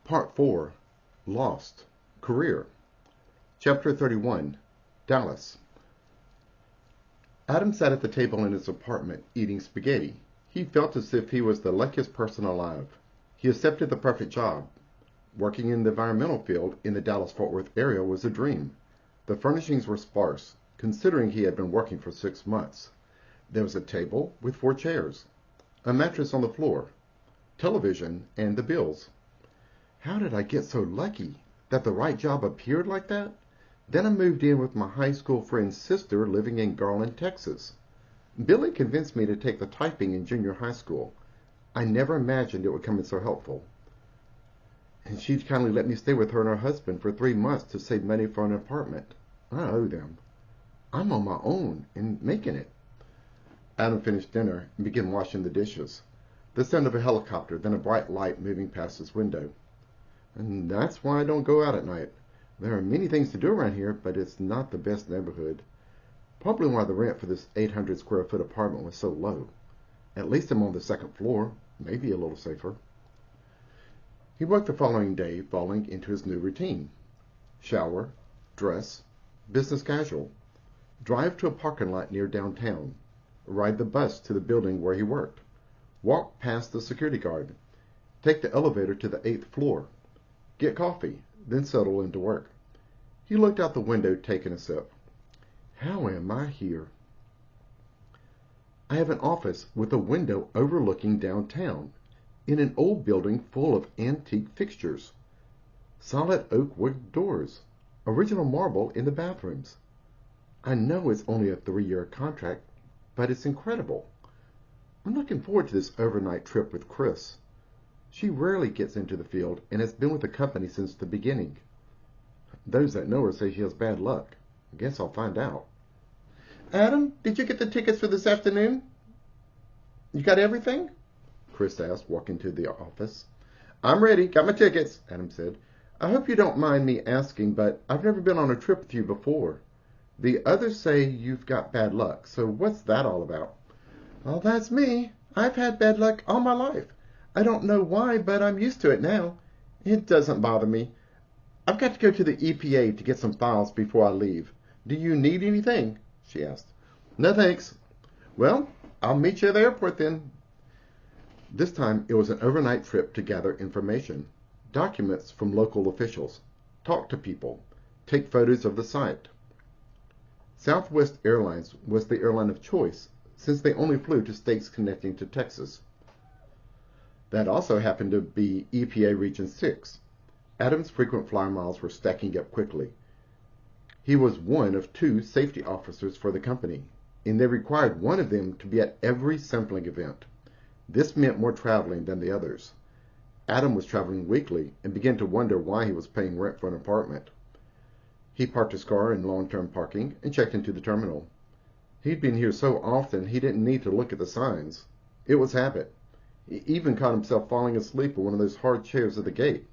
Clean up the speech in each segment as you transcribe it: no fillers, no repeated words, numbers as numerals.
Part 4, Lost, Career. Chapter 31, Dallas. Adam sat at the table in his apartment, eating spaghetti. He felt as if he was the luckiest person alive. He accepted the perfect job. Working in the environmental field in the Dallas-Fort Worth area was a dream. The furnishings were sparse, considering he had been working for 6 months. There was a table with 4 chairs, a mattress on the floor, television, and the bills. How did I get so lucky that the right job appeared like that? Then I moved in with my high school friend's sister living in Garland, Texas. Billy convinced me to take the typing in junior high school. I never imagined it would come in so helpful. And she'd kindly let me stay with her and her husband for 3 months to save money for an apartment. I owe them. I'm on my own and making it. Adam finished dinner and began washing the dishes. The sound of a helicopter, then a bright light moving past his window. And that's why I don't go out at night. There are many things to do around here, but it's not the best neighborhood. Probably why the rent for this 800 square foot apartment was so low. At least I'm on the 2nd floor, maybe a little safer. He worked the following day, falling into his new routine. Shower, dress, business casual. Drive to a parking lot near downtown. Ride the bus to the building where he worked. Walk past the security guard. Take the elevator to the 8th floor. Get coffee, then settle into work. He looked out the window, taking a sip. How am I here? I have an office with a window overlooking downtown, in an old building full of antique fixtures. Solid oak wood doors, original marble in the bathrooms. I know it's only a 3-year contract, but it's incredible. I'm looking forward to this overnight trip with Chris. She rarely gets into the field and has been with the company since the beginning. Those that know her say she has bad luck. I guess I'll find out. Adam, did you get the tickets for this afternoon? You got everything? Chris asked, walking to the office. I'm ready. Got my tickets, Adam said. I hope you don't mind me asking, but I've never been on a trip with you before. The others say you've got bad luck, so what's that all about? Well, that's me. I've had bad luck all my life. I don't know why, but I'm used to it now. It doesn't bother me. I've got to go to the EPA to get some files before I leave. Do you need anything? She asked. No, thanks. Well, I'll meet you at the airport then. This time it was an overnight trip to gather information, documents from local officials, talk to people, take photos of the site. Southwest Airlines was the airline of choice since they only flew to states connecting to Texas. That also happened to be EPA Region 6. Adam's frequent flyer miles were stacking up quickly. He was one of 2 safety officers for the company, and they required one of them to be at every sampling event. This meant more traveling than the others. Adam was traveling weekly and began to wonder why he was paying rent for an apartment. He parked his car in long-term parking and checked into the terminal. He'd been here so often he didn't need to look at the signs. It was habit. He even caught himself falling asleep in one of those hard chairs at the gate.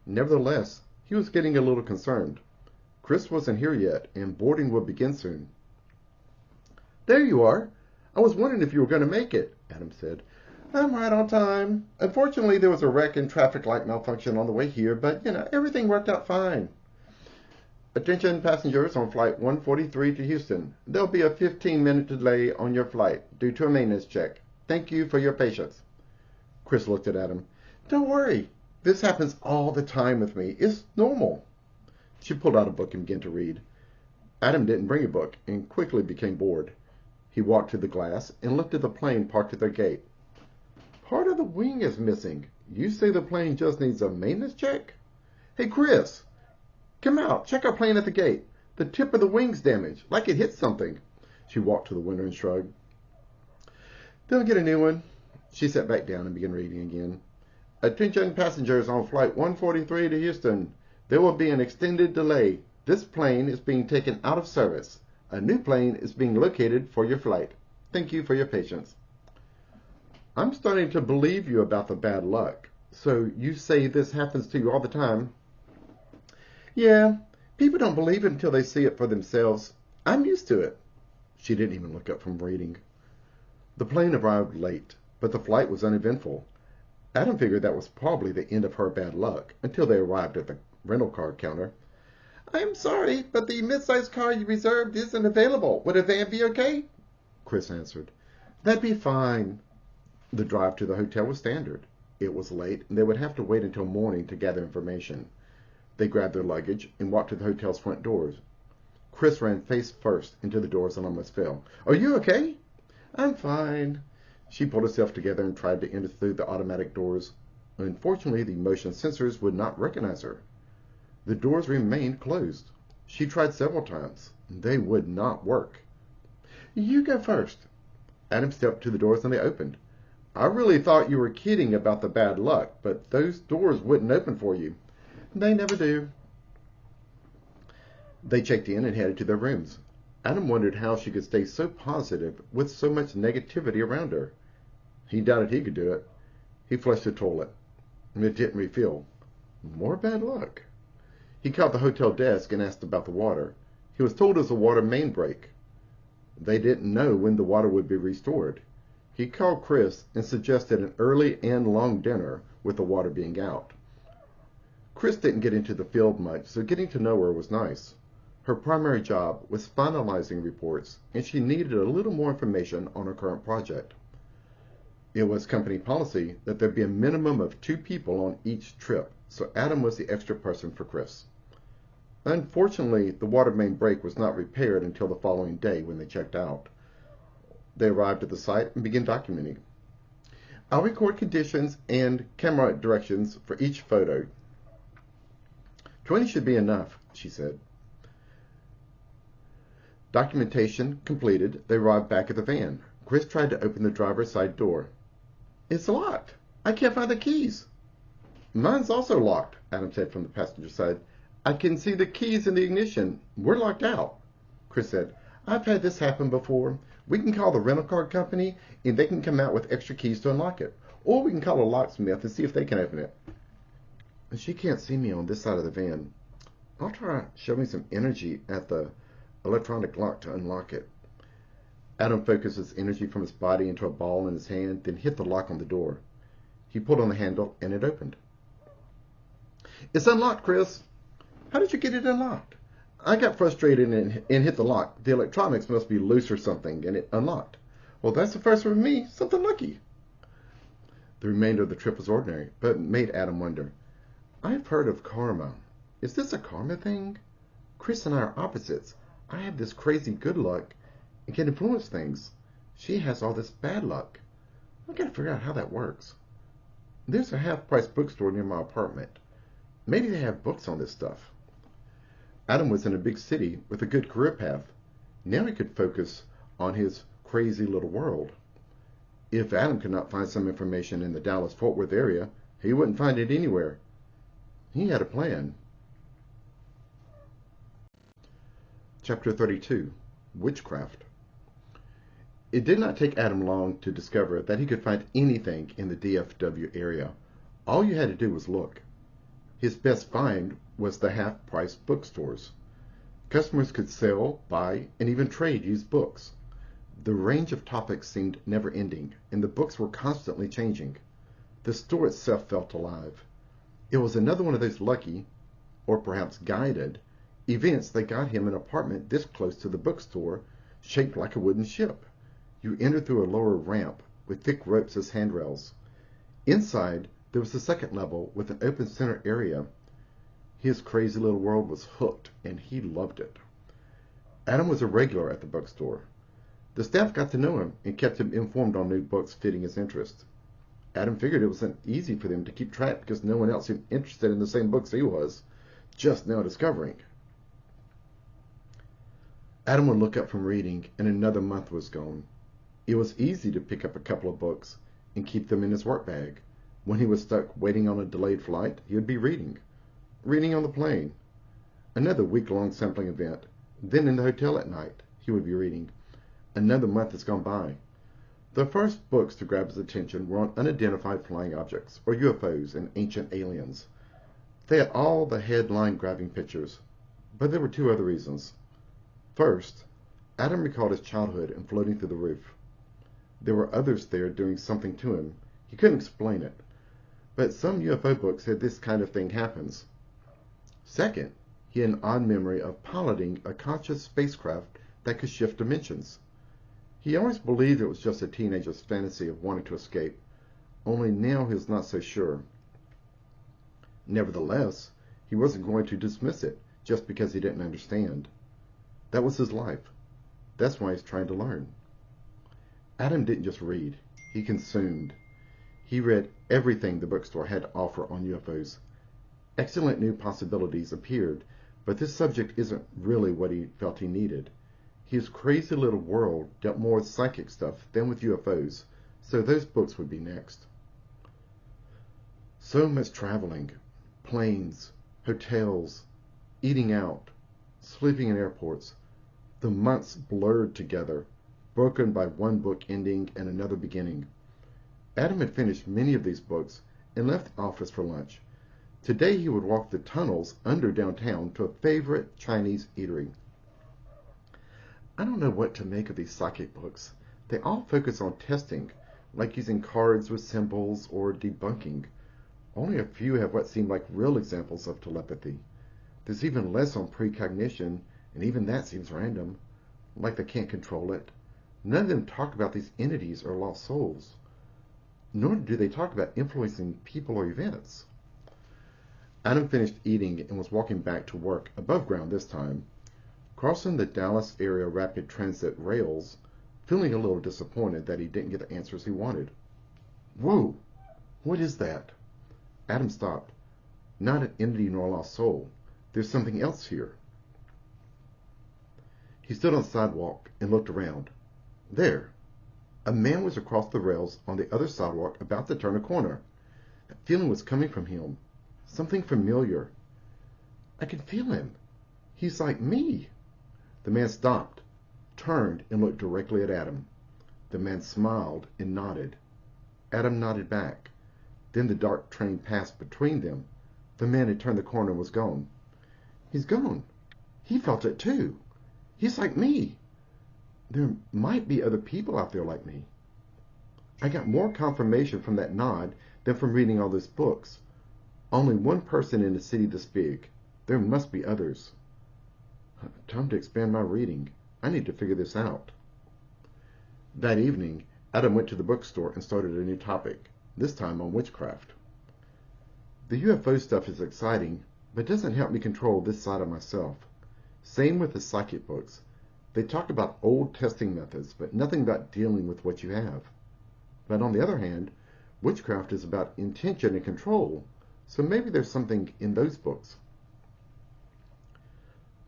Nevertheless, he was getting a little concerned. Chris wasn't here yet, and boarding would begin soon. There you are. I was wondering if you were going to make it, Adam said. I'm right on time. Unfortunately, there was a wreck and traffic light malfunction on the way here, but, everything worked out fine. Attention passengers on Flight 143 to Houston. There'll be a 15-minute delay on your flight due to a maintenance check. Thank you for your patience. Chris looked at Adam. Don't worry. This happens all the time with me. It's normal. She pulled out a book and began to read. Adam didn't bring a book and quickly became bored. He walked to the glass and looked at the plane parked at their gate. Part of the wing is missing. You say the plane just needs a maintenance check? Hey, Chris, come out. Check our plane at the gate. The tip of the wing's damaged, like it hit something. She walked to the window and shrugged. They'll get a new one. She sat back down and began reading again. Attention passengers on Flight 143 to Houston. There will be an extended delay. This plane is being taken out of service. A new plane is being located for your flight. Thank you for your patience. I'm starting to believe you about the bad luck. So you say this happens to you all the time? Yeah, people don't believe it until they see it for themselves. I'm used to it. She didn't even look up from reading. The plane arrived late, but the flight was uneventful. Adam figured that was probably the end of her bad luck until they arrived at the rental car counter. "I'm sorry, but the mid-sized car you reserved isn't available. Would a van be okay?" Chris answered. "That'd be fine." The drive to the hotel was standard. It was late, and they would have to wait until morning to gather information. They grabbed their luggage and walked to the hotel's front doors. Chris ran face first into the doors and almost fell. "Are you okay?" "I'm fine." She pulled herself together and tried to enter through the automatic doors. Unfortunately, the motion sensors would not recognize her. The doors remained closed. She tried several times. They would not work. "You go first." Adam stepped to the doors and they opened. "I really thought you were kidding about the bad luck, but those doors wouldn't open for you." "They never do." They checked in and headed to their rooms. Adam wondered how she could stay so positive with so much negativity around her. He doubted he could do it. He flushed the toilet. It didn't refill. More bad luck. He called the hotel desk and asked about the water. He was told it was a water main break. They didn't know when the water would be restored. He called Chris and suggested an early and long dinner with the water being out. Chris didn't get into the field much, so getting to know her was nice. Her primary job was finalizing reports, and she needed a little more information on her current project. It was company policy that there be a minimum of 2 people on each trip, so Adam was the extra person for Chris. Unfortunately, the water main break was not repaired until the following day when they checked out. They arrived at the site and began documenting. "I'll record conditions and camera directions for each photo." 20 should be enough, she said. Documentation completed, they arrived back at the van. Chris tried to open the driver's side door. "It's locked. I can't find the keys." "Mine's also locked," Adam said from the passenger side. "I can see the keys in the ignition. We're locked out." Chris said, "I've had this happen before. We can call the rental car company and they can come out with extra keys to unlock it. Or we can call a locksmith and see if they can open it." "She can't see me on this side of the van. I'll try shoving some energy at the electronic lock to unlock it." Adam focused his energy from his body into a ball in his hand, then hit the lock on the door. He pulled on the handle, and it opened. "It's unlocked, Chris." "How did you get it unlocked?" "I got frustrated and hit the lock. The electronics must be loose or something, and it unlocked." "Well, that's the first one for me. Something lucky." The remainder of the trip was ordinary, but made Adam wonder. "I've heard of karma. Is this a karma thing? Chris and I are opposites. I have this crazy good luck and can influence things. She has all this bad luck. I've got to figure out how that works. There's a half-price bookstore near my apartment. Maybe they have books on this stuff." Adam was in a big city with a good career path. Now he could focus on his crazy little world. If Adam could not find some information in the Dallas-Fort Worth area, he wouldn't find it anywhere. He had a plan. Chapter 32. Witchcraft. It did not take Adam long to discover that he could find anything in the DFW area. All you had to do was look. His best find was the half-price bookstores. Customers could sell, buy, and even trade used books. The range of topics seemed never-ending, and the books were constantly changing. The store itself felt alive. It was another one of those lucky, or perhaps guided, events that got him an apartment this close to the bookstore, shaped like a wooden ship. You entered through a lower ramp with thick ropes as handrails. Inside, there was a second level with an open center area. His crazy little world was hooked, and he loved it. Adam was a regular at the bookstore. The staff got to know him and kept him informed on new books fitting his interest. Adam figured it wasn't easy for them to keep track because no one else seemed interested in the same books he was, just now discovering. Adam would look up from reading, and another month was gone. It was easy to pick up a couple of books and keep them in his work bag. When he was stuck waiting on a delayed flight, he would be reading. Reading on the plane. Another week-long sampling event. Then in the hotel at night, he would be reading. Another month has gone by. The first books to grab his attention were on unidentified flying objects, or UFOs and ancient aliens. They had all the headline-grabbing pictures, but there were 2 other reasons. First, Adam recalled his childhood and floating through the roof. There were others there doing something to him. He couldn't explain it. but some UFO books said this kind of thing happens. Second, he had an odd memory of piloting a conscious spacecraft that could shift dimensions. He always believed it was just a teenager's fantasy of wanting to escape, only now he was not so sure. Nevertheless, he wasn't going to dismiss it just because he didn't understand. That was his life. That's why he's trying to learn. Adam didn't just read, he consumed. He read everything the bookstore had to offer on UFOs. Excellent new possibilities appeared, but this subject isn't really what he felt he needed. His crazy little world dealt more with psychic stuff than with UFOs, so those books would be next. So much traveling, planes, hotels, eating out, sleeping in airports. The months blurred together, broken by one book ending and another beginning. Adam had finished many of these books and left the office for lunch. Today he would walk the tunnels under downtown to a favorite Chinese eatery. I don't know what to make of these psychic books. They all focus on testing, like using cards with symbols or debunking. Only a few have what seem like real examples of telepathy. There's even less on precognition, and even that seems random, like they can't control it. None of them talk about these entities or lost souls. Nor do they talk about influencing people or events. Adam finished eating and was walking back to work, above ground this time, crossing the Dallas area rapid transit rails, feeling a little disappointed that he didn't get the answers he wanted. Whoa! What is that? Adam stopped. Not an entity nor a lost soul. There's something else here. He stood on the sidewalk and looked around. There. A man was across the rails on the other sidewalk about to turn a corner. That feeling was coming from him. Something familiar. I can feel him. He's like me. The man stopped, turned, and looked directly at Adam. The man smiled and nodded. Adam nodded back. Then the dark train passed between them. The man had turned the corner and was gone. He's gone. He felt it too. He's like me. There might be other people out there like me. I got more confirmation from that nod than from reading all those books. Only one person in a city this big. There must be others. Time to expand my reading. I need to figure this out. That evening, Adam went to the bookstore and started a new topic, this time on witchcraft. The UFO stuff is exciting, but doesn't help me control this side of myself. Same with the psychic books. They talk about old testing methods, but nothing about dealing with what you have. But on the other hand, witchcraft is about intention and control, so maybe there's something in those books.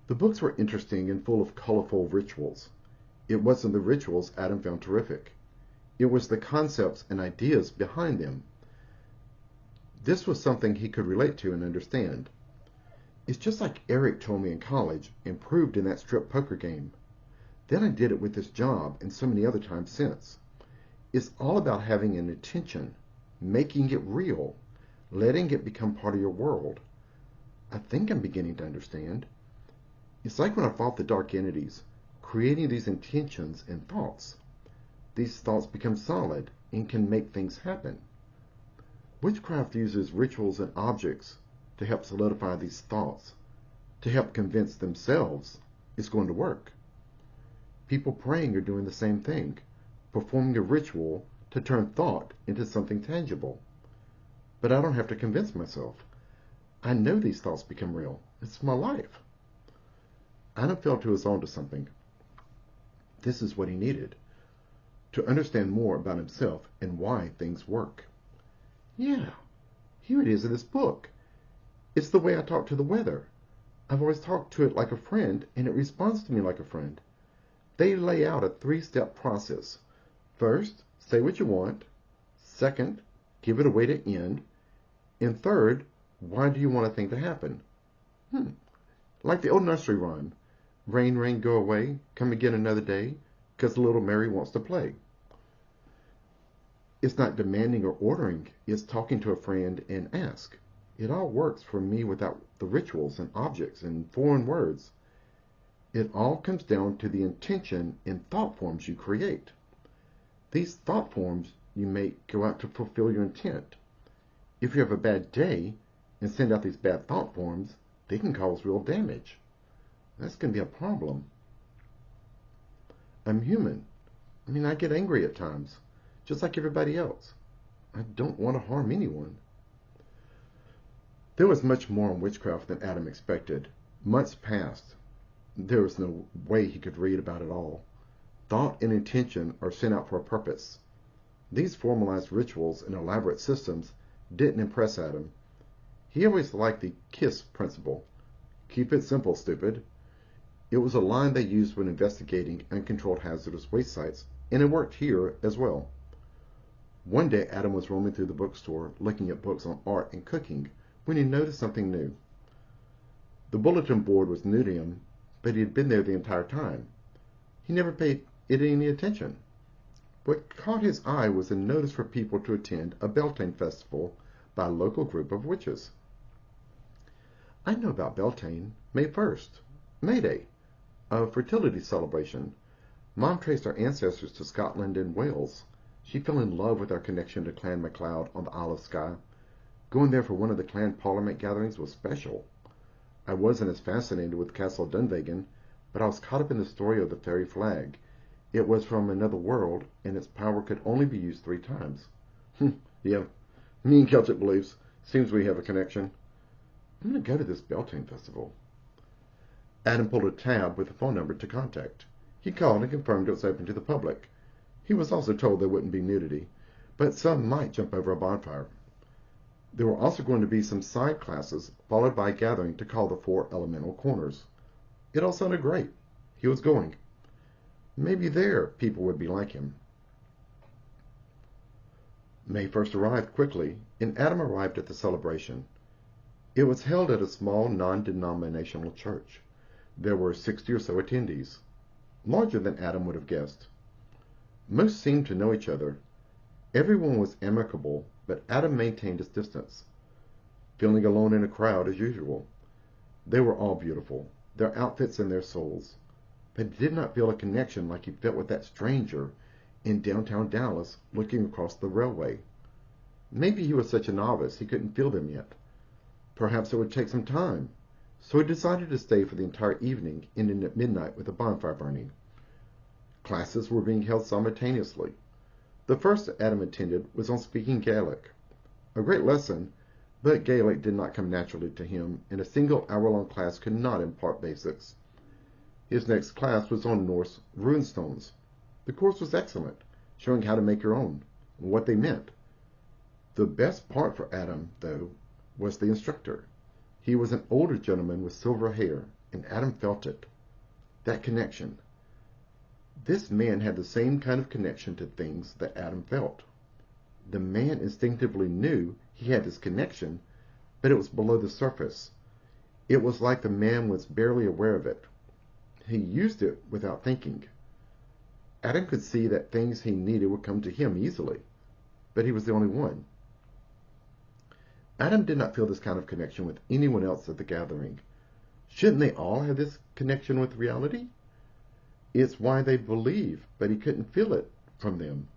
The books were interesting and full of colorful rituals. It wasn't the rituals Adam found terrific. It was the concepts and ideas behind them. This was something he could relate to and understand. It's just like Eric told me in college and proved in that strip poker game. Then I did it with this job and so many other times since. It's all about having an intention, making it real, letting it become part of your world. I think I'm beginning to understand. It's like when I fought the dark entities, creating these intentions and thoughts. These thoughts become solid and can make things happen. Witchcraft uses rituals and objects to help solidify these thoughts, to help convince themselves it's going to work. People praying are doing the same thing, performing a ritual to turn thought into something tangible. But I don't have to convince myself. I know these thoughts become real. It's my life. Adam felt he was onto something. This is what he needed, to understand more about himself and why things work. Yeah, here it is in this book. It's the way I talk to the weather. I've always talked to it like a friend, and it responds to me like a friend. They lay out a 3-step process. First, say what you want. Second, give it a way to end. And third, why do you want a thing to happen? Like the old nursery rhyme. Rain, rain, go away, come again another day, 'cause little Mary wants to play. It's not demanding or ordering, it's talking to a friend and ask. It all works for me without the rituals and objects and foreign words. It all comes down to the intention and thought forms you create. These thought forms you make go out to fulfill your intent. If you have a bad day and send out these bad thought forms, they can cause real damage. That's going to be a problem. I'm human. I get angry at times, just like everybody else. I don't want to harm anyone. There was much more on witchcraft than Adam expected. Months passed. There was no way he could read about it all. Thought and intention are sent out for a purpose. These formalized rituals and elaborate systems didn't impress Adam. He always liked the KISS principle. Keep it simple, stupid. It was a line they used when investigating uncontrolled hazardous waste sites, and it worked here as well. One day Adam was roaming through the bookstore looking at books on art and cooking when he noticed something new. The bulletin board was new to him, but he had been there the entire time. He never paid it any attention. What caught his eye was a notice for people to attend a Beltane festival by a local group of witches. I know about Beltane. May 1st. May Day. A fertility celebration. Mom traced our ancestors to Scotland and Wales. She fell in love with our connection to Clan MacLeod on the Isle of Skye. Going there for one of the clan parliament gatherings was special. I wasn't as fascinated with Castle Dunvegan, but I was caught up in the story of the fairy flag. It was from another world, and its power could only be used 3 times. Yeah, me and Celtic beliefs. Seems we have a connection. I'm going to go to this Beltane festival. Adam pulled a tab with a phone number to contact. He called and confirmed it was open to the public. He was also told there wouldn't be nudity, but some might jump over a bonfire. There were also going to be some side classes, followed by a gathering to call the 4 elemental corners. It all sounded great. He was going. Maybe there people would be like him. May 1st arrived quickly, and Adam arrived at the celebration. It was held at a small non-denominational church. There were 60 or so attendees, larger than Adam would have guessed. Most seemed to know each other. Everyone was amicable, but Adam maintained his distance, feeling alone in a crowd as usual. They were all beautiful, their outfits and their souls, but he did not feel a connection like he felt with that stranger in downtown Dallas looking across the railway. Maybe he was such a novice he couldn't feel them yet. Perhaps it would take some time, so he decided to stay for the entire evening, ending at midnight with a bonfire burning. Classes were being held simultaneously. The first Adam attended was on speaking Gaelic. A great lesson, but Gaelic did not come naturally to him, and a single hour-long class could not impart basics. His next class was on Norse runestones. The course was excellent, showing how to make your own, and what they meant. The best part for Adam, though, was the instructor. He was an older gentleman with silver hair, and Adam felt it. That connection. This man had the same kind of connection to things that Adam felt. The man instinctively knew he had this connection, but it was below the surface. It was like the man was barely aware of it. He used it without thinking. Adam could see that things he needed would come to him easily, but he was the only one. Adam did not feel this kind of connection with anyone else at the gathering. Shouldn't they all have this connection with reality? It's why they believe, but he couldn't feel it from them.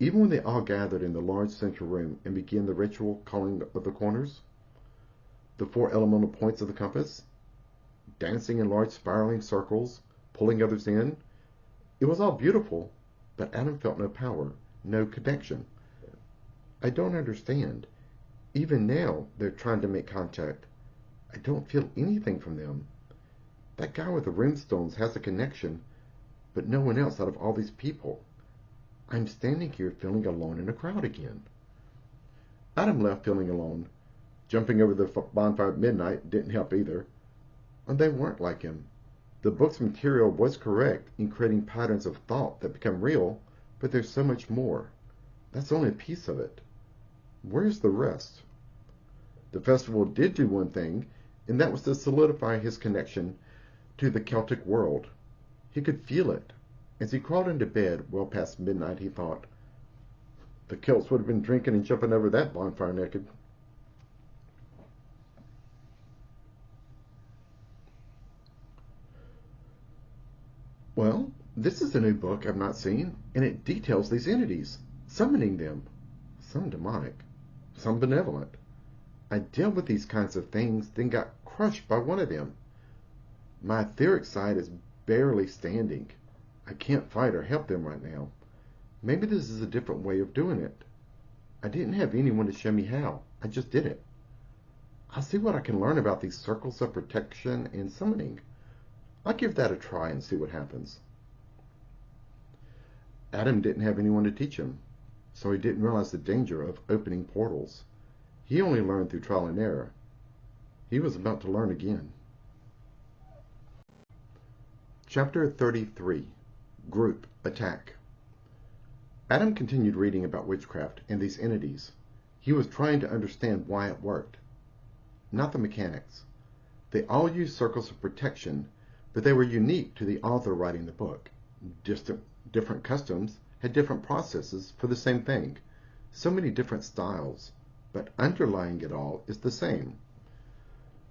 Even when they all gathered in the large central room and began the ritual calling of the corners, the 4 elemental points of the compass, dancing in large spiraling circles, pulling others in, it was all beautiful, but Adam felt no power, no connection. I don't understand. Even now, they're trying to make contact. I don't feel anything from them. That guy with the runestones has a connection, but no one else out of all these people. I'm standing here feeling alone in a crowd again. Adam left feeling alone. Jumping over the bonfire at midnight didn't help either. And they weren't like him. The book's material was correct in creating patterns of thought that become real, but there's so much more. That's only a piece of it. Where's the rest? The festival did do one thing, and that was to solidify his connection to the Celtic world. He could feel it. As he crawled into bed well past midnight, he thought, the Celts would have been drinking and jumping over that bonfire naked. Well, this is a new book I've not seen, and it details these entities, summoning them. Some demonic. some benevolent. I dealt with these kinds of things, then got crushed by one of them. My etheric side is barely standing. I can't fight or help them right now. Maybe this is a different way of doing it. I didn't have anyone to show me how. I just did it. I'll see what I can learn about these circles of protection and summoning. I'll give that a try and see what happens. Adam didn't have anyone to teach him, so he didn't realize the danger of opening portals. He only learned through trial and error. He was about to learn again. Chapter 33. Group Attack. Adam continued reading about witchcraft and these entities. He was trying to understand why it worked, not the mechanics. They all used circles of protection, but they were unique to the author writing the book. Different customs had different processes for the same thing. So many different styles, but underlying it all is the same.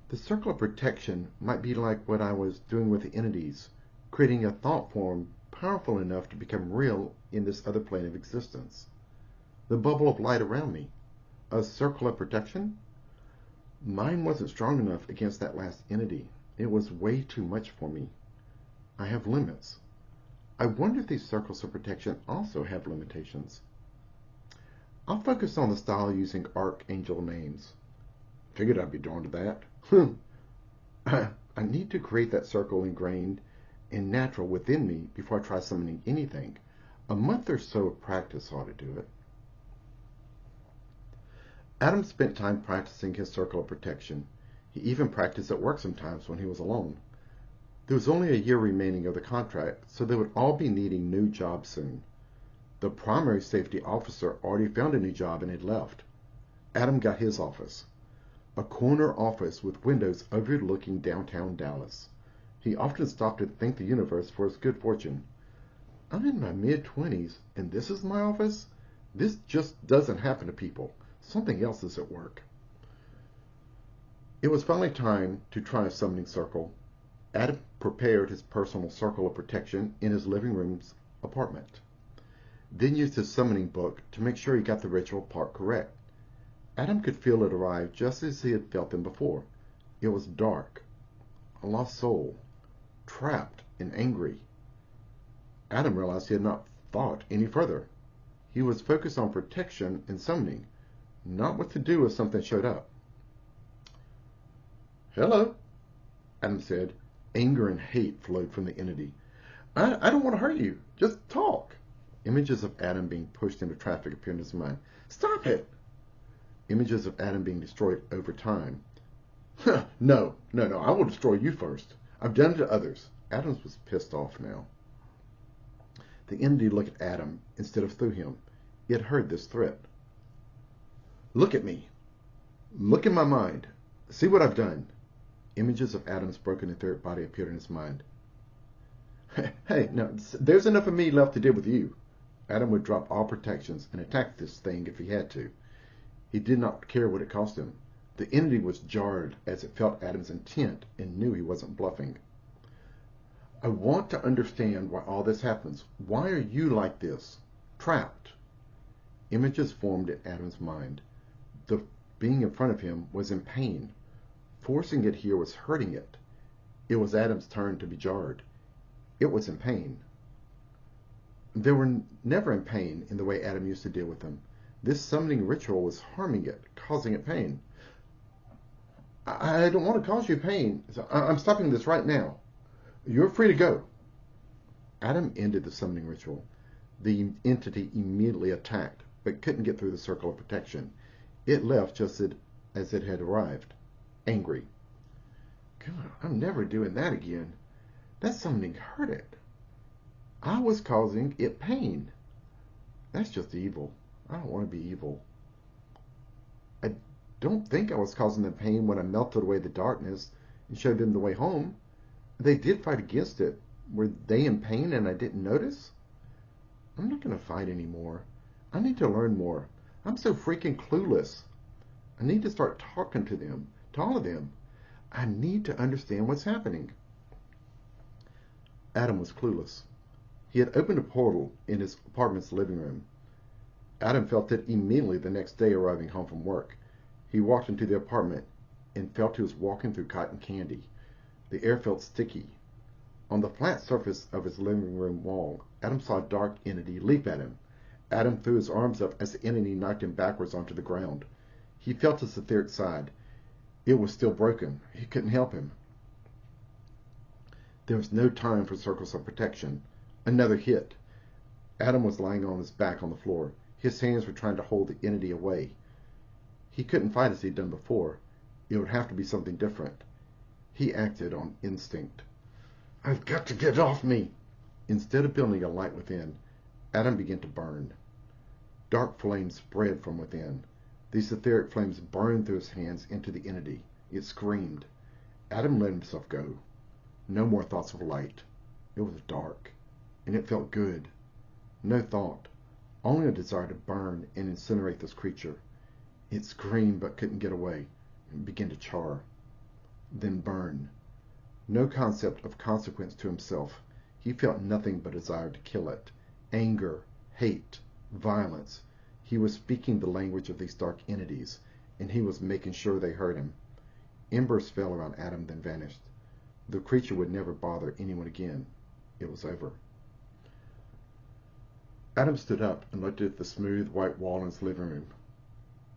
The circle of protection might be like what I was doing with the entities, creating a thought form powerful enough to become real in this other plane of existence. The bubble of light around me, a circle of protection? Mine wasn't strong enough against that last entity. It was way too much for me. I have limits. I wonder if these circles of protection also have limitations. I'll focus on the style using archangel names. Figured I'd be drawn to that. I need to create that circle ingrained and natural within me before I try summoning anything. A month or so of practice ought to do it. Adam spent time practicing his circle of protection. He even practiced at work sometimes when he was alone. There was only a year remaining of the contract, so they would all be needing new jobs soon. The primary safety officer already found a new job and had left. Adam got his office, a corner office with windows overlooking downtown Dallas. He often stopped to thank the universe for his good fortune. I'm in my mid-20s, and this is my office? This just doesn't happen to people. Something else is at work. It was finally time to try a summoning circle. Adam prepared his personal circle of protection in his living room's apartment, then used his summoning book to make sure he got the ritual part correct. Adam could feel it arrive just as he had felt them before. It was dark, a lost soul, trapped and angry. Adam realized he had not thought any further. He was focused on protection and summoning, not what to do if something showed up. "Hello," Adam said. Anger and hate flowed from the entity. I don't want to hurt you. Just talk." Images of Adam being pushed into traffic appeared in his mind. "Stop it." Images of Adam being destroyed over time. No. I will destroy you first. I've done it to others." Adams was pissed off now. The entity looked at Adam instead of through him. It heard this threat. "Look at me. Look in my mind. See what I've done." Images of Adam's broken etheric body appeared in his mind. "Hey, now, there's enough of me left to deal with you." Adam would drop all protections and attack this thing if he had to. He did not care what it cost him. The entity was jarred as it felt Adam's intent and knew he wasn't bluffing. "I want to understand why all this happens. Why are you like this? Trapped." Images formed in Adam's mind. The being in front of him was in pain. Forcing it here was hurting it. It was Adam's turn to be jarred. It was in pain. They were never in pain in the way Adam used to deal with them. This summoning ritual was harming it, causing it pain. I don't want to cause you pain. So I'm stopping this right now. You're free to go." Adam ended the summoning ritual. The entity immediately attacked, but couldn't get through the circle of protection. It left just as it had arrived, angry. "God, I'm never doing that again. That summoning hurt it. I was causing it pain. That's just evil. I don't want to be evil. I don't think I was causing them pain when I melted away the darkness and showed them the way home. They did fight against it. Were they in pain and I didn't notice? I'm not going to fight anymore. I need to learn more. I'm so freaking clueless. I need to start talking to them, to all of them. I need to understand what's happening." Adam was clueless. He had opened a portal in his apartment's living room. Adam felt it immediately the next day arriving home from work. He walked into the apartment and felt he was walking through cotton candy. The air felt sticky. On the flat surface of his living room wall, Adam saw a dark entity leap at him. Adam threw his arms up as the entity knocked him backwards onto the ground. He felt his etheric side. It was still broken. He couldn't help him. There was no time for circles of protection. Another hit. Adam was lying on his back on the floor. His hands were trying to hold the entity away. He couldn't fight as he'd done before. It would have to be something different. He acted on instinct. I've got to get off me! Instead of building a light within, Adam began to burn. Dark flames spread from within. These etheric flames burned through his hands into the entity. It screamed. Adam let himself go. No more thoughts of light. It was dark, and it felt good. No thought, only a desire to burn and incinerate this creature. It screamed but couldn't get away, and began to char. Then burn. No concept of consequence to himself. He felt nothing but desire to kill it. Anger, hate, violence. He was speaking the language of these dark entities, and he was making sure they heard him. Embers fell around Adam, then vanished. The creature would never bother anyone again. It was over. Adam stood up and looked at the smooth white wall in his living room.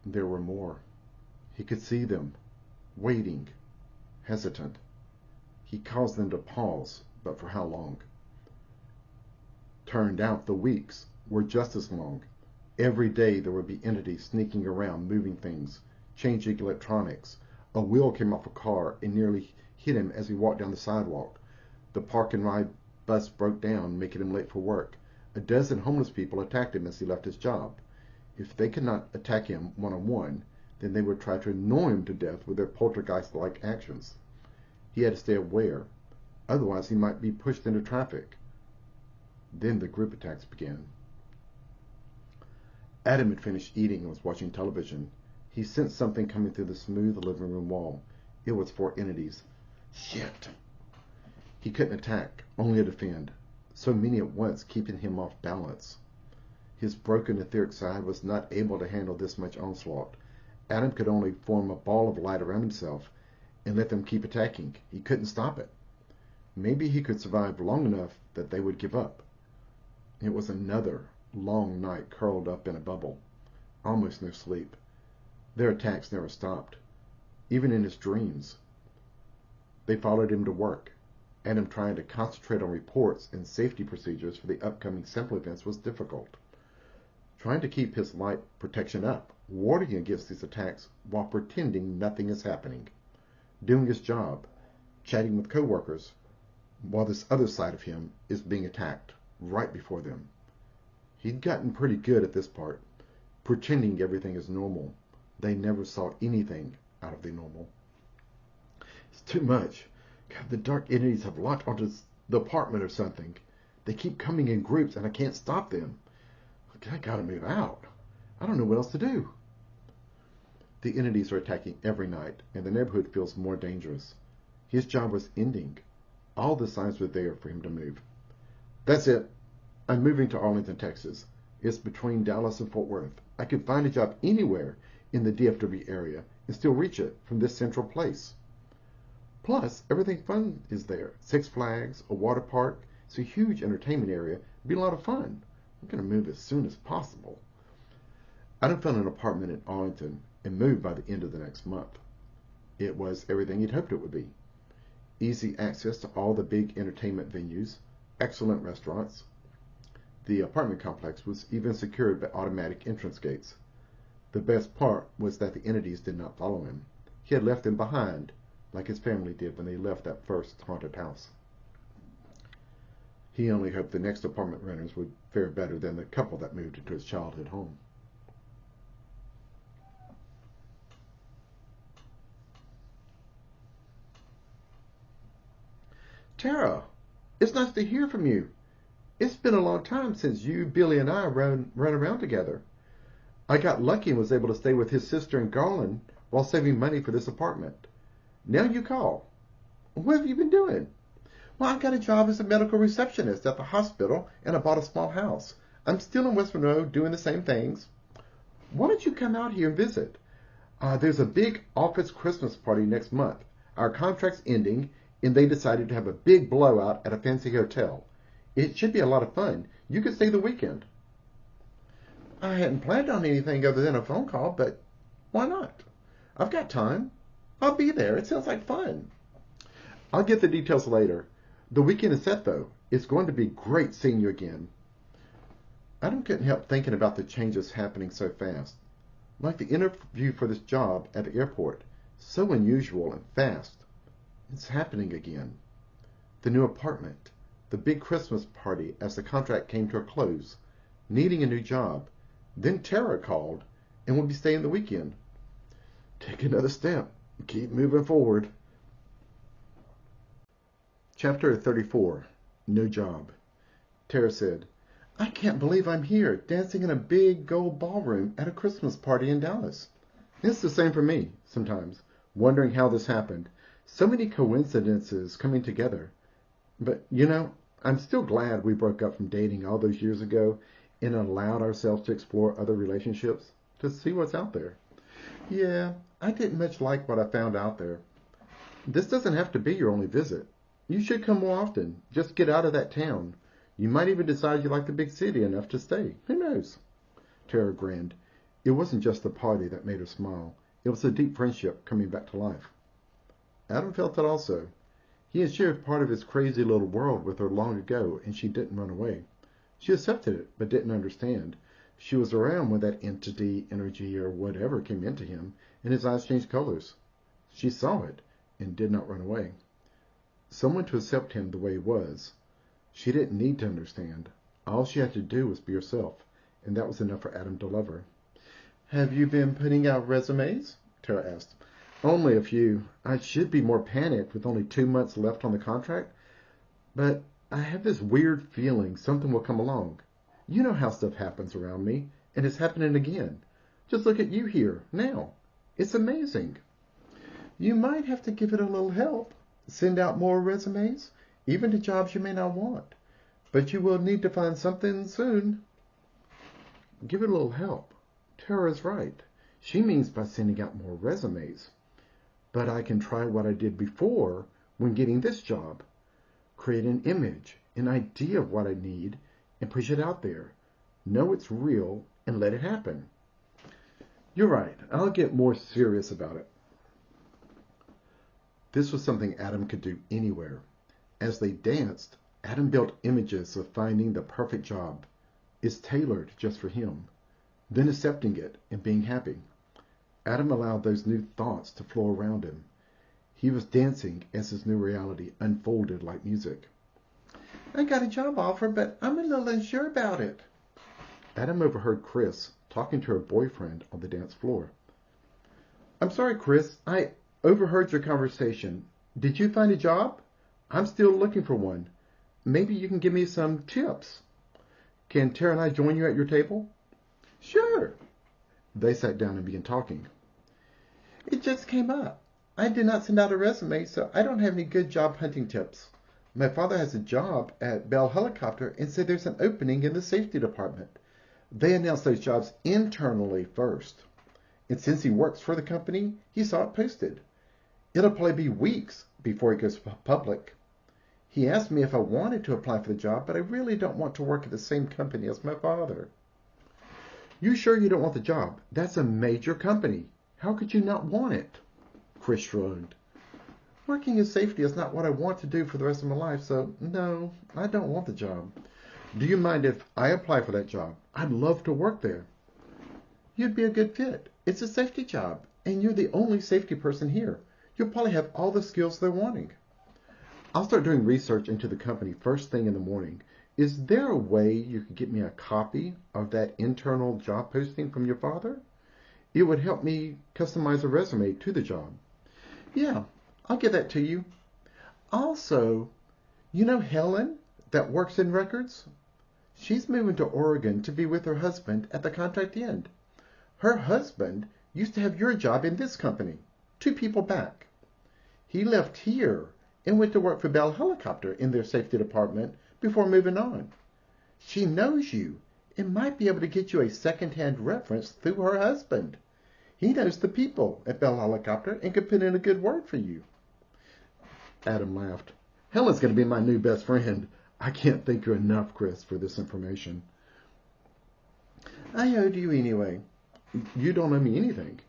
There were more. He could see them, waiting, hesitant. He caused them to pause, but for how long? Turned out the weeks were just as long. Every day there would be entities sneaking around, moving things, changing electronics. A wheel came off a car and nearly hit him as he walked down the sidewalk. The park and ride bus broke down, making him late for work. A dozen homeless people attacked him as he left his job. If they could not attack him one-on-one, then they would try to annoy him to death with their poltergeist-like actions. He had to stay aware, otherwise he might be pushed into traffic. Then the group attacks began. Adam had finished eating and was watching television. He sensed something coming through the smooth living room wall. It was 4 entities. Shit! He couldn't attack, only defend. So many at once, keeping him off balance. His broken etheric side was not able to handle this much onslaught. Adam could only form a ball of light around himself and let them keep attacking. He couldn't stop it. Maybe he could survive long enough that they would give up. It was another long night curled up in a bubble. Almost no sleep. Their attacks never stopped, even in his dreams. They followed him to work. Adam trying to concentrate on reports and safety procedures for the upcoming sample events was difficult. Trying to keep his light protection up, warding against these attacks while pretending nothing is happening. Doing his job, chatting with coworkers, while this other side of him is being attacked right before them. He'd gotten pretty good at this part, pretending everything is normal. They never saw anything out of the normal. It's too much. God, the dark entities have locked onto the apartment or something. They keep coming in groups and I can't stop them. I gotta move out. I don't know what else to do. The entities are attacking every night, and the neighborhood feels more dangerous. His job was ending. All the signs were there for him to move. That's it. I'm moving to Arlington, Texas. It's between Dallas and Fort Worth. I could find a job anywhere in the DFW area and still reach it from this central place. Plus, everything fun is there. 6 Flags, a water park. It's a huge entertainment area. It'd be a lot of fun. I'm going to move as soon as possible. Adam found an apartment in Arlington and moved by the end of the next month. It was everything he'd hoped it would be. Easy access to all the big entertainment venues, excellent restaurants. The apartment complex was even secured by automatic entrance gates. The best part was that the entities did not follow him. He had left them behind, like his family did when they left that first haunted house. He only hoped the next apartment renters would fare better than the couple that moved into his childhood home. Tara, it's nice to hear from you. It's been a long time since you, Billy, and I ran around together. I got lucky and was able to stay with his sister in Garland while saving money for this apartment. Now you call. What have you been doing? Well, I got a job as a medical receptionist at the hospital, and I bought a small house. I'm still in West Monroe doing the same things. Why don't you come out here and visit? There's a big office Christmas party next month. Our contract's ending, and they decided to have a big blowout at a fancy hotel. It should be a lot of fun. You could stay the weekend. I hadn't planned on anything other than a phone call, but why not? I've got time. I'll be there. It sounds like fun. I'll get the details later. The weekend is set, though. It's going to be great seeing you again. Adam couldn't help thinking about the changes happening so fast. Like the interview for this job at the airport. So unusual and fast. It's happening again. The new apartment. The big Christmas party as the contract came to a close. Needing a new job. Then Tara called and would be staying the weekend. Take another step. Keep moving forward. Chapter 34. No Job. Tara said, I can't believe I'm here, dancing in a big gold ballroom at a Christmas party in Dallas. It's the same for me, sometimes, wondering how this happened. So many coincidences coming together. But, I'm still glad we broke up from dating all those years ago and allowed ourselves to explore other relationships, to see what's out there. Yeah, I didn't much like what I found out there. This doesn't have to be your only visit. You should come more often. Just get out of that town. You might even decide you like the big city enough to stay. Who knows? Tara grinned. It wasn't just the party that made her smile. It was a deep friendship coming back to life. Adam felt it also. He had shared part of his crazy little world with her long ago, and she didn't run away. She accepted it, but didn't understand. She was around when that entity, energy, or whatever came into him, and his eyes changed colors. She saw it, and did not run away. Someone to accept him the way he was. She didn't need to understand. All she had to do was be herself, and that was enough for Adam to love her. Have you been putting out resumes? Tara asked. Only a few. I should be more panicked with only 2 months left on the contract, but I have this weird feeling something will come along. You know how stuff happens around me, and it's happening again. Just look at you here, now. It's amazing. You might have to give it a little help. Send out more resumes, even to jobs you may not want. But you will need to find something soon. Give it a little help. Tara's right. She means by sending out more resumes. But I can try what I did before when getting this job. Create an image, an idea of what I need, and push it out there. Know it's real and let it happen. You're right. I'll get more serious about it. This was something Adam could do anywhere. As they danced, Adam built images of finding the perfect job. It's tailored just for him. Then accepting it and being happy. Adam allowed those new thoughts to flow around him. He was dancing as his new reality unfolded like music. I got a job offer, but I'm a little unsure about it. Adam overheard Chris talking to her boyfriend on the dance floor. I'm sorry, Chris. I overheard your conversation. Did you find a job? I'm still looking for one. Maybe you can give me some tips. Can Tara and I join you at your table? Sure. They sat down and began talking. It just came up. I did not send out a resume, so I don't have any good job hunting tips. My father has a job at Bell Helicopter and said there's an opening in the safety department. They announce those jobs internally first. And since he works for the company, he saw it posted. It'll probably be weeks before it goes public. He asked me if I wanted to apply for the job, but I really don't want to work at the same company as my father. You sure you don't want the job? That's a major company. How could you not want it? Chris shrugged. Working in safety is not what I want to do for the rest of my life, so no, I don't want the job. Do you mind if I apply for that job? I'd love to work there. You'd be a good fit. It's a safety job, and you're the only safety person here. You'll probably have all the skills they're wanting. I'll start doing research into the company first thing in the morning. Is there a way you could get me a copy of that internal job posting from your father? It would help me customize a resume to the job. Yeah, I'll get that to you. Also, you know Helen that works in records? She's moving to Oregon to be with her husband at the contract end. Her husband used to have your job in this company, 2 people back. He left here and went to work for Bell Helicopter in their safety department before moving on. She knows you, It might be able to get you a second-hand reference through her husband. He knows the people at Bell Helicopter and could put in a good word for you. Adam laughed. Helen's going to be my new best friend. I can't thank you enough, Chris, for this information. I owed you anyway. You don't owe me anything.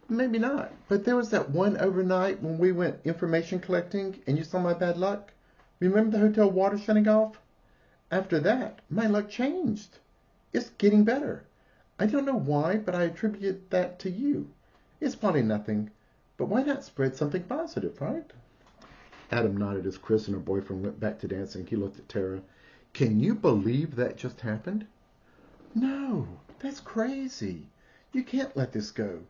Maybe not, but there was that one overnight when we went information collecting and you saw my bad luck. Remember the hotel water shutting off? After that, my luck changed. It's getting better. I don't know why, but I attribute that to you. It's probably nothing, but why not spread something positive, right? Adam nodded as Chris and her boyfriend went back to dancing. He looked at Tara. Can you believe that just happened? No, that's crazy. You can't let this go.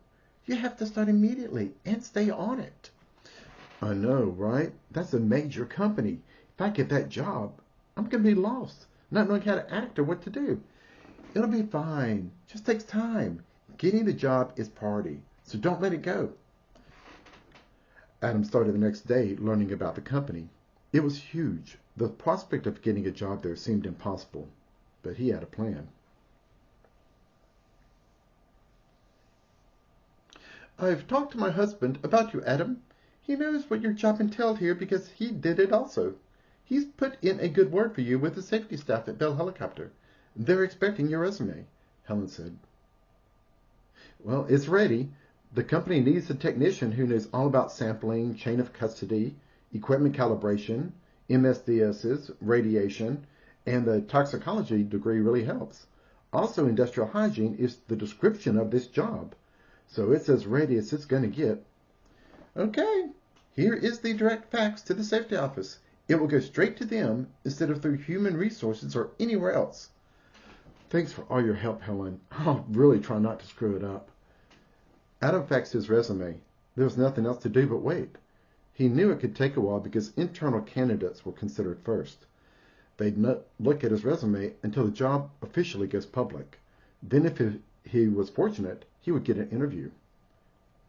You have to start immediately and stay on it. I know, right? That's a major company. If I get that job, I'm going to be lost, not knowing how to act or what to do. It'll be fine. Just takes time. Getting the job is priority, so don't let it go. Adam started the next day learning about the company. It was huge. The prospect of getting a job there seemed impossible, but he had a plan. I've talked to my husband about you, Adam. He knows what your job entailed here because he did it also. He's put in a good word for you with the safety staff at Bell Helicopter. They're expecting your resume, Helen said. Well, it's ready. The company needs a technician who knows all about sampling, chain of custody, equipment calibration, MSDSs, radiation, and the toxicology degree really helps. Also, industrial hygiene is the description of this job. So it's as ready as it's going to get. Okay, here is the direct fax to the safety office. It will go straight to them instead of through human resources or anywhere else. Thanks for all your help, Helen. I'll really try not to screw it up. Adam faxed his resume. There was nothing else to do but wait. He knew it could take a while because internal candidates were considered first. They'd not look at his resume until the job officially goes public. Then if he was fortunate, he would get an interview.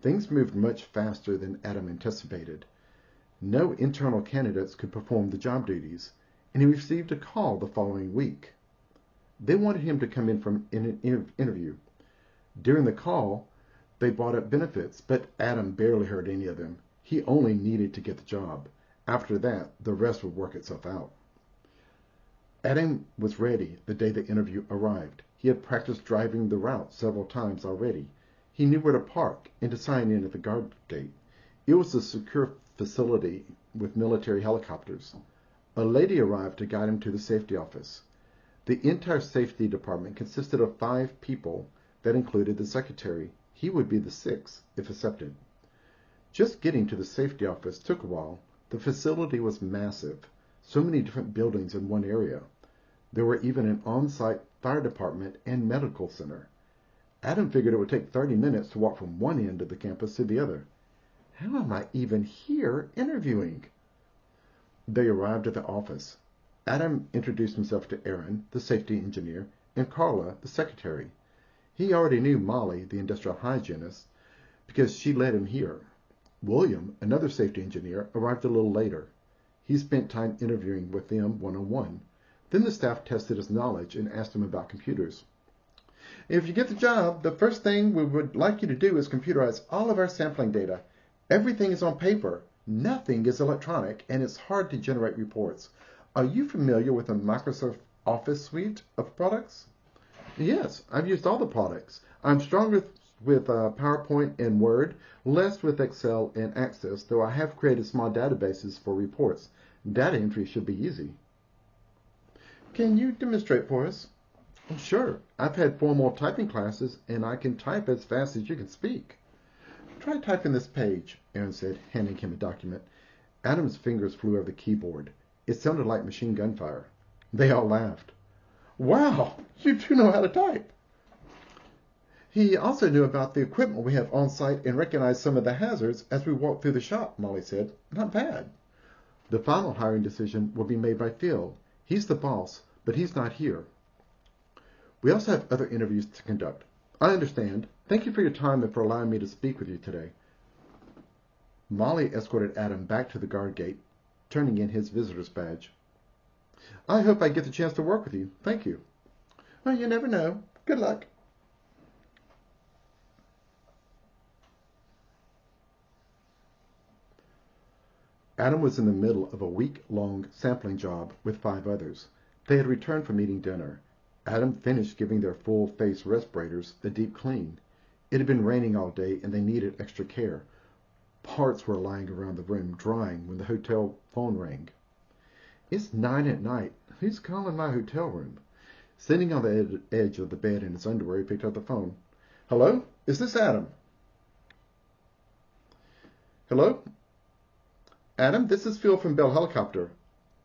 Things moved much faster than Adam anticipated. No internal candidates could perform the job duties, and he received a call the following week. They wanted him to come in for an interview. During the call, they brought up benefits, but Adam barely heard any of them. He only needed to get the job. After that, the rest would work itself out. Adam was ready the day the interview arrived. He had practiced driving the route several times already. He knew where to park and to sign in at the guard gate. It was a secure facility with military helicopters. A lady arrived to guide him to the safety office. The entire safety department consisted of 5 people that included the secretary. He would be the 6th if accepted. Just getting to the safety office took a while. The facility was massive. So many different buildings in one area. There were even an on-site fire department and medical center. Adam figured it would take 30 minutes to walk from one end of the campus to the other. How am I even here interviewing? They arrived at the office. Adam introduced himself to Aaron, the safety engineer, and Carla, the secretary. He already knew Molly, the industrial hygienist, because she led him here. William, another safety engineer, arrived a little later. He spent time interviewing with them one-on-one. Then the staff tested his knowledge and asked him about computers. If you get the job, the first thing we would like you to do is computerize all of our sampling data. Everything is on paper. Nothing is electronic, and it's hard to generate reports. Are you familiar with the Microsoft Office suite of products? Yes, I've used all the products. I'm stronger with PowerPoint and Word, less with Excel and Access, though I have created small databases for reports. Data entry should be easy. Can you demonstrate for us? Oh, sure. I've had formal typing classes, and I can type as fast as you can speak. Try typing this page, Aaron said, handing him a document. Adam's fingers flew over the keyboard. It sounded like machine gun fire. They all laughed. Wow, you do know how to type. He also knew about the equipment we have on site and recognized some of the hazards as we walked through the shop, Molly said. Not bad. The final hiring decision will be made by Phil. He's the boss, but he's not here. We also have other interviews to conduct. I understand. Thank you for your time and for allowing me to speak with you today. Molly escorted Adam back to the guard gate, turning in his visitor's badge. I hope I get the chance to work with you. Thank you. Oh, you never know. Good luck. Adam was in the middle of a week-long sampling job with 5 others. They had returned from eating dinner. Adam finished giving their full-face respirators a deep clean. It had been raining all day and they needed extra care. Parts were lying around the room drying when the hotel phone rang. It's 9 at night. Who's calling my hotel room? Sitting on the edge of the bed in his underwear, he picked up the phone. Hello? Is this Adam? Hello? Adam, this is Phil from Bell Helicopter.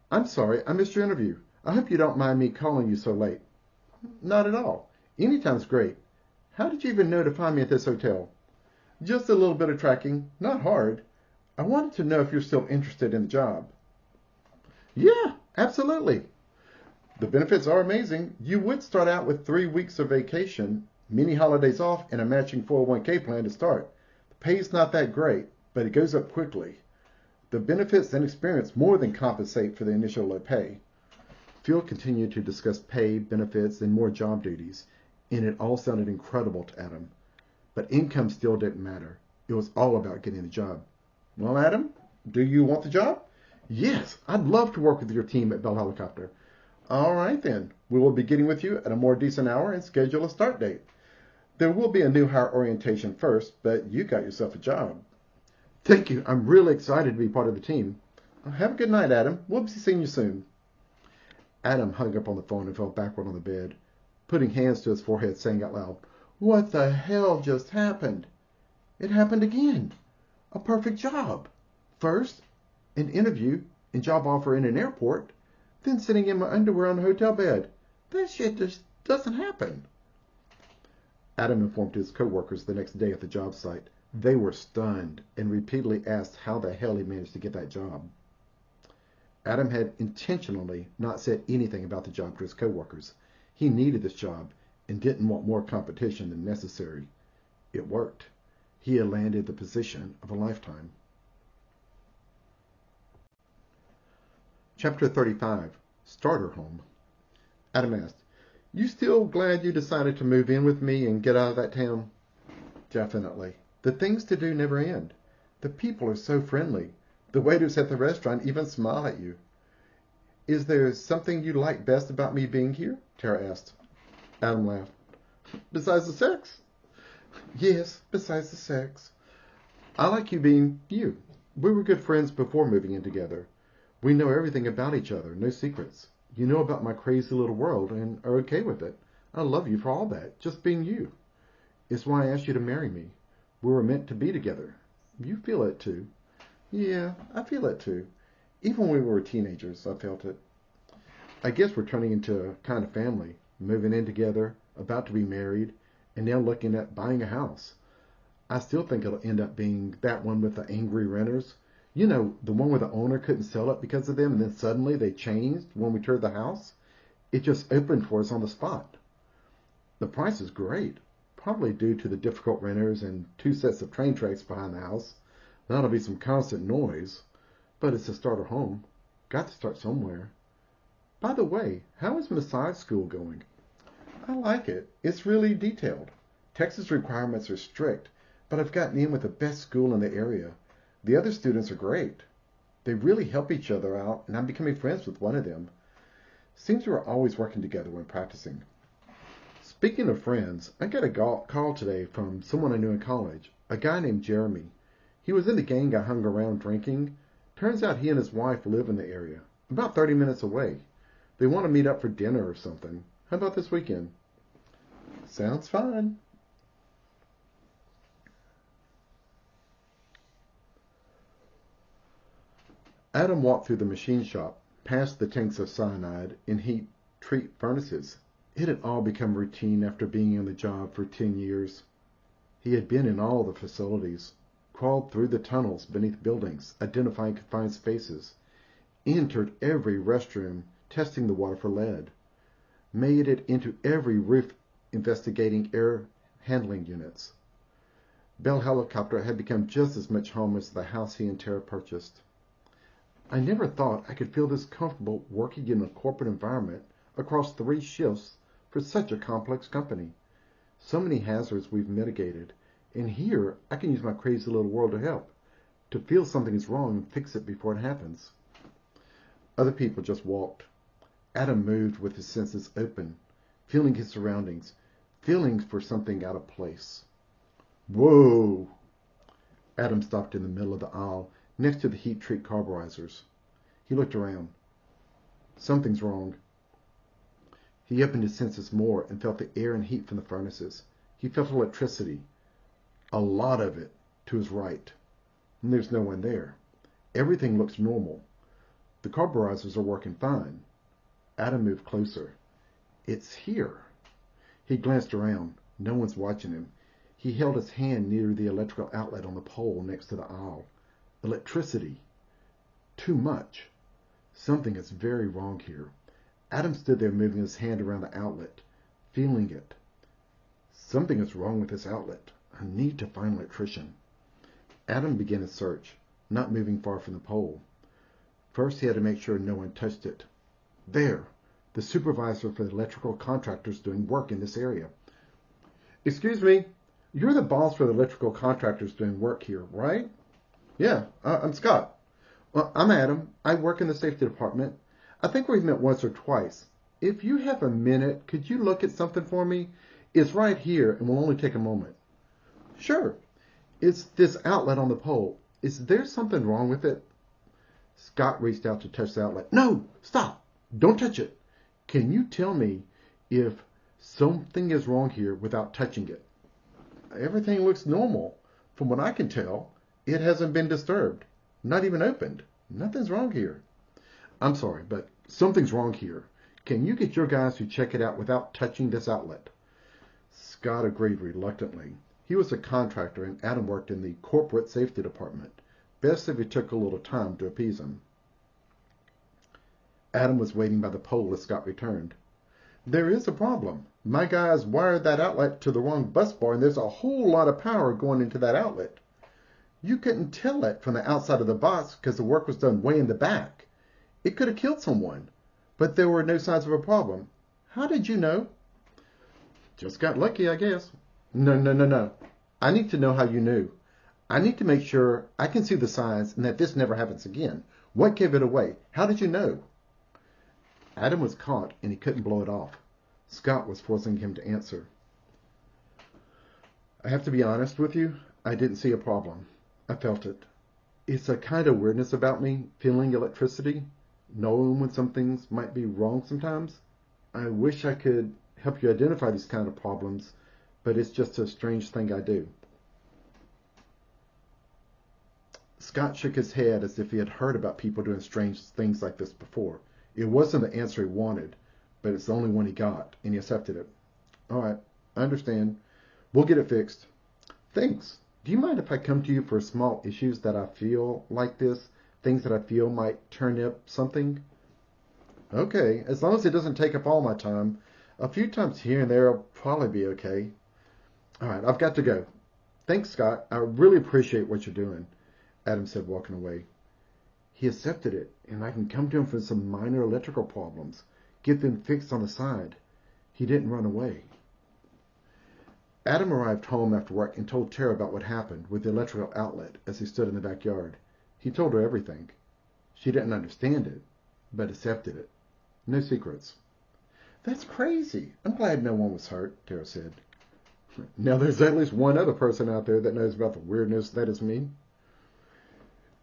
I'm sorry, I missed your interview. I hope you don't mind me calling you so late. Not at all. Anytime's great. How did you even know to find me at this hotel? Just a little bit of tracking, not hard. I wanted to know if you're still interested in the job. Yeah, absolutely. The benefits are amazing. You would start out with 3 weeks of vacation, many holidays off, and a matching 401k plan to start. The pay's not that great, but it goes up quickly. The benefits and experience more than compensate for the initial low pay. Phil continued to discuss pay, benefits, and more job duties, and it all sounded incredible to Adam. But income still didn't matter. It was all about getting the job. Well, Adam, do you want the job? Yes, I'd love to work with your team at Bell Helicopter. All right, then. We will be getting with you at a more decent hour and schedule a start date. There will be a new hire orientation first, but you got yourself a job. Thank you. I'm really excited to be part of the team. Have a good night, Adam. We'll be seeing you soon. Adam hung up on the phone and fell backward on the bed, putting hands to his forehead, saying out loud, What the hell just happened? It happened again. A perfect job. First, an interview and job offer in an airport, then sitting in my underwear on a hotel bed. That shit just doesn't happen. Adam informed his co-workers the next day at the job site. They were stunned and repeatedly asked how the hell he managed to get that job. Adam had intentionally not said anything about the job to his co-workers. He needed this job and didn't want more competition than necessary. It worked. He had landed the position of a lifetime. Chapter 35, Starter Home. Adam asked, You still glad you decided to move in with me and get out of that town? Definitely. The things to do never end. The people are so friendly. The waiters at the restaurant even smile at you. Is there something you like best about me being here? Tara asked. Adam laughed. Besides the sex? Yes, besides the sex. I like you being you. We were good friends before moving in together. We know everything about each other, no secrets. You know about my crazy little world and are okay with it. I love you for all that, just being you. It's why I asked you to marry me. We were meant to be together. You feel it too. Yeah, I feel it too. Even when we were teenagers, I felt it. I guess we're turning into a kind of family, moving in together, about to be married, and now looking at buying a house. I still think it'll end up being that one with the angry renters. You know, the one where the owner couldn't sell it because of them, and then suddenly they changed when we toured the house. It just opened for us on the spot. The price is great, probably due to the difficult renters and 2 sets of train tracks behind the house. That'll be some constant noise, but it's a starter home. Got to start somewhere. By the way, how is massage school going? I like it. It's really detailed. Texas requirements are strict, but I've gotten in with the best school in the area. The other students are great. They really help each other out, and I'm becoming friends with one of them. Seems we're always working together when practicing. Speaking of friends, I got a call today from someone I knew in college, a guy named Jeremy. He was in the gang I hung around drinking. Turns out he and his wife live in the area, about 30 minutes away. They want to meet up for dinner or something. How about this weekend? Sounds fine. Adam walked through the machine shop, past the tanks of cyanide and heat treat furnaces. It had all become routine after being on the job for 10 years. He had been in all the facilities, crawled through the tunnels beneath buildings, identifying confined spaces, entered every restroom, testing the water for lead, made it into every roof investigating air handling units. Bell Helicopter had become just as much home as the house he and Tara purchased. I never thought I could feel this comfortable working in a corporate environment across 3 shifts for such a complex company. So many hazards we've mitigated. And here, I can use my crazy little world to help, to feel something is wrong and fix it before it happens. Other people just walked. Adam moved with his senses open, feeling his surroundings, feeling for something out of place. Whoa! Adam stopped in the middle of the aisle next to the heat treat carburizers. He looked around. Something's wrong. He opened his senses more and felt the air and heat from the furnaces. He felt electricity, a lot of it, to his right. And there's no one there. Everything looks normal. The carburizers are working fine. Adam moved closer. It's here. He glanced around. No one's watching him. He held his hand near the electrical outlet on the pole next to the aisle. Electricity. Too much. Something is very wrong here. Adam stood there moving his hand around the outlet, feeling it. Something is wrong with this outlet. I need to find an electrician. Adam began his search, not moving far from the pole. First, he had to make sure no one touched it. There, the supervisor for the electrical contractors doing work in this area. Excuse me, you're the boss for the electrical contractors doing work here, right? Yeah, I'm Scott. Well, I'm Adam. I work in the safety department. I think we've met once or twice. If you have a minute, could you look at something for me? It's right here and will only take a moment. Sure. It's this outlet on the pole. Is there something wrong with it? Scott reached out to touch the outlet. No, stop. Don't touch it. Can you tell me if something is wrong here without touching it? Everything looks normal. From what I can tell, it hasn't been disturbed. Not even opened. Nothing's wrong here. I'm sorry, but something's wrong here. Can you get your guys to check it out without touching this outlet? Scott agreed reluctantly. He was a contractor and Adam worked in the corporate safety department. Best if it took a little time to appease him. Adam was waiting by the pole as Scott returned. There is a problem. My guys wired that outlet to the wrong bus bar and there's a whole lot of power going into that outlet. You couldn't tell it from the outside of the box because the work was done way in the back. It could have killed someone, but there were no signs of a problem. How did you know? Just got lucky, I guess. No. I need to know how you knew. I need to make sure I can see the signs and that this never happens again. What gave it away? How did you know? Adam was caught and he couldn't blow it off. Scott was forcing him to answer. I have to be honest with you. I didn't see a problem. I felt it. It's a kind of weirdness about me, feeling electricity, knowing when some things might be wrong sometimes. I wish I could help you identify these kind of problems, but it's just a strange thing I do. Scott shook his head as if he had heard about people doing strange things like this before. It wasn't the answer he wanted, but it's the only one he got, and he accepted it. All right, I understand. We'll get it fixed. Thanks. Do you mind if I come to you for small issues that I feel like this? Things that I feel might turn up something? Okay, as long as it doesn't take up all my time. A few times here and there will probably be okay. All right, I've got to go. Thanks, Scott. I really appreciate what you're doing, Adam said, walking away. He accepted it, and I can come to him for some minor electrical problems, get them fixed on the side. He didn't run away. Adam arrived home after work and told Tara about what happened with the electrical outlet as he stood in the backyard. He told her everything. She didn't understand it, but accepted it. No secrets. That's crazy. I'm glad no one was hurt, Tara said. Now there's at least one other person out there that knows about the weirdness that is me.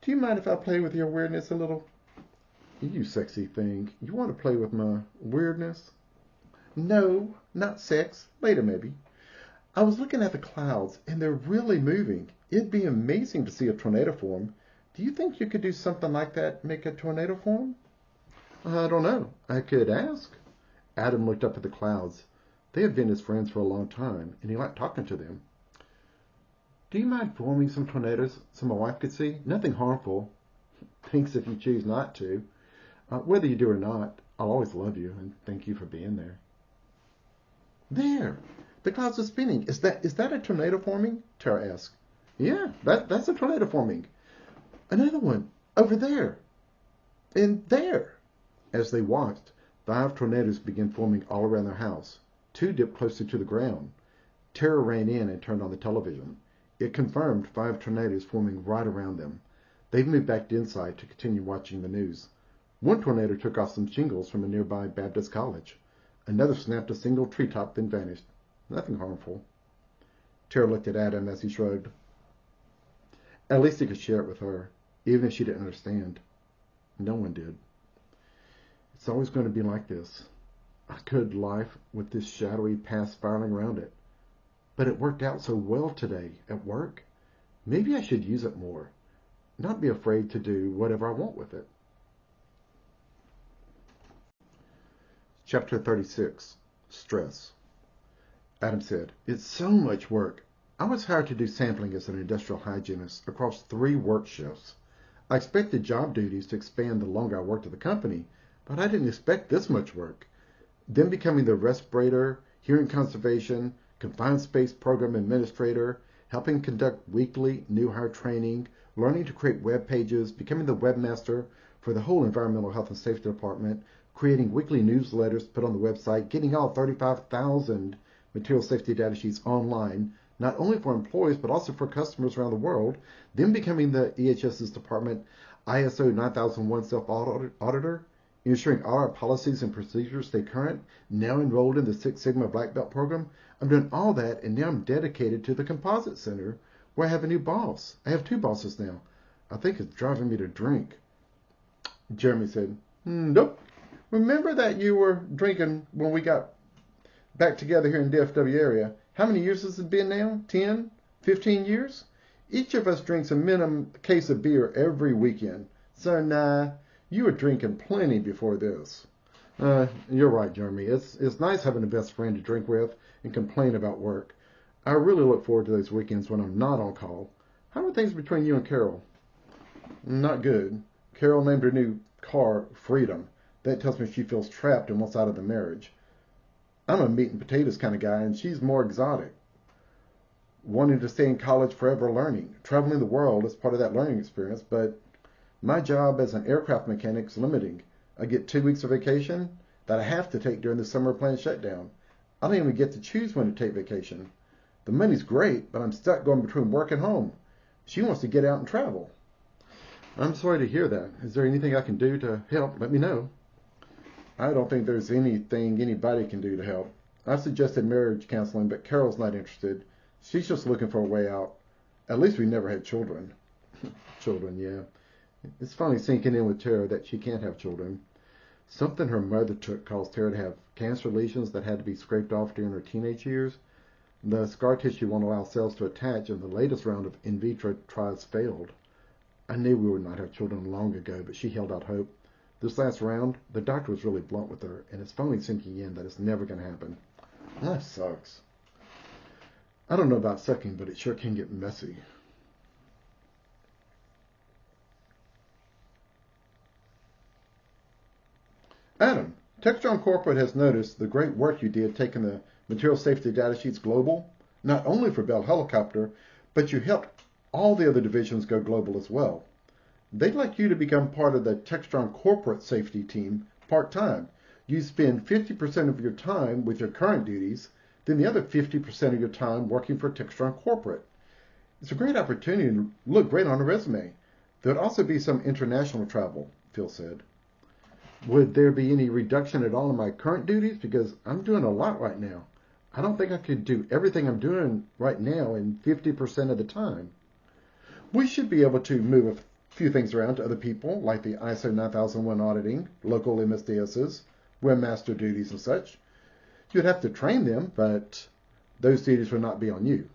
Do you mind if I play with your weirdness a little? You sexy thing. You want to play with my weirdness? No, not sex. Later, maybe. I was looking at the clouds, and they're really moving. It'd be amazing to see a tornado form. Do you think you could do something like that, make a tornado form? I don't know. I could ask. Adam looked up at the clouds. They had been his friends for a long time, and he liked talking to them. Do you mind forming some tornadoes so my wife could see? Nothing harmful. Thanks if you choose not to. Whether you do or not, I'll always love you, and thank you for being there. There! The clouds are spinning. Is that a tornado forming? Tara asked. Yeah, that's a tornado forming. Another one. Over there. And there. As they watched, 5 tornadoes began forming all around their house. Two dipped closer to the ground. Tara ran in and turned on the television. It confirmed 5 tornadoes forming right around them. They moved back inside to continue watching the news. One tornado took off some shingles from a nearby Baptist college. Another snapped a single treetop, then vanished. Nothing harmful. Tara looked at Adam as he shrugged. At least he could share it with her, even if she didn't understand. No one did. It's always going to be like this. A good life with this shadowy past spiraling around it. But it worked out so well today at work. Maybe I should use it more. Not be afraid to do whatever I want with it. Chapter 36. Stress. Adam said, "It's so much work. I was hired to do sampling as an industrial hygienist across 3 work shifts. I expected job duties to expand the longer I worked at the company, but I didn't expect this much work. Then becoming the respirator, hearing conservation, confined space program administrator, helping conduct weekly new hire training, learning to create web pages, becoming the webmaster for the whole environmental health and safety department, creating weekly newsletters to put on the website, getting all 35,000 material safety data sheets online, not only for employees but also for customers around the world, then becoming the EHS's department ISO 9001 self-auditor, ensuring all our policies and procedures stay current, now enrolled in the Six Sigma Black Belt program. I'm doing all that, and now I'm dedicated to the Composite Center, where I have a new boss. I have 2 bosses now. I think it's driving me to drink." Jeremy said, "Nope. Remember that you were drinking when we got back together here in the DFW area? How many years has it been now? 10? 15 years? Each of us drinks a minimum case of beer every weekend. So, nah, you were drinking plenty before this." You're right, Jeremy. It's nice having a best friend to drink with and complain about work. I really look forward to those weekends when I'm not on call. How are things between you and Carol? Not good. Carol named her new car Freedom. That tells me she feels trapped and wants out of the marriage. I'm a meat and potatoes kind of guy, and she's more exotic. Wanting to stay in college forever learning. Traveling the world is part of that learning experience, but my job as an aircraft mechanic is limiting. I get 2 weeks of vacation that I have to take during the summer planned shutdown. I don't even get to choose when to take vacation. The money's great, but I'm stuck going between work and home. She wants to get out and travel. I'm sorry to hear that. Is there anything I can do to help? Let me know. I don't think there's anything anybody can do to help. I've suggested marriage counseling, but Carol's not interested. She's just looking for a way out. At least we never had children. Children, yeah. It's finally sinking in with Tara that she can't have children. Something her mother took caused Tara to have cancer lesions that had to be scraped off during her teenage years. The scar tissue won't allow cells to attach, and the latest round of in vitro trials failed. I knew we would not have children long ago, but she held out hope. This last round, the doctor was really blunt with her, and it's finally sinking in that it's never going to happen. That sucks. I don't know about sucking, but it sure can get messy. Adam, Textron Corporate has noticed the great work you did taking the material safety data sheets global, not only for Bell Helicopter, but you helped all the other divisions go global as well. They'd like you to become part of the Textron Corporate Safety team part-time. You spend 50% of your time with your current duties, then the other 50% of your time working for Textron Corporate. It's a great opportunity to look great on a resume. There'd also be some international travel, Phil said. Would there be any reduction at all in my current duties? Because I'm doing a lot right now. I don't think I could do everything I'm doing right now in 50% of the time. We should be able to move a few things around to other people, like the ISO 9001 auditing, local MSDSs, webmaster duties and such. You'd have to train them, but those duties would not be on you.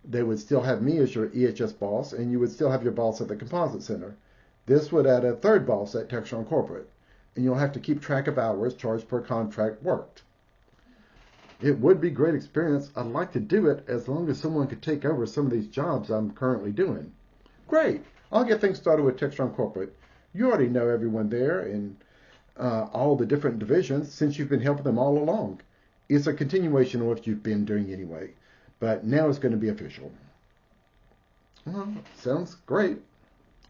They would still have me as your EHS boss, and you would still have your boss at the Composite Center. This would add a third boss at Textron Corporate, and you'll have to keep track of hours charged per contract worked. It would be a great experience. I'd like to do it as long as someone could take over some of these jobs I'm currently doing. Great. I'll get things started with Textron Corporate. You already know everyone there and all the different divisions since you've been helping them all along. It's a continuation of what you've been doing anyway, but now it's going to be official. Well, sounds great,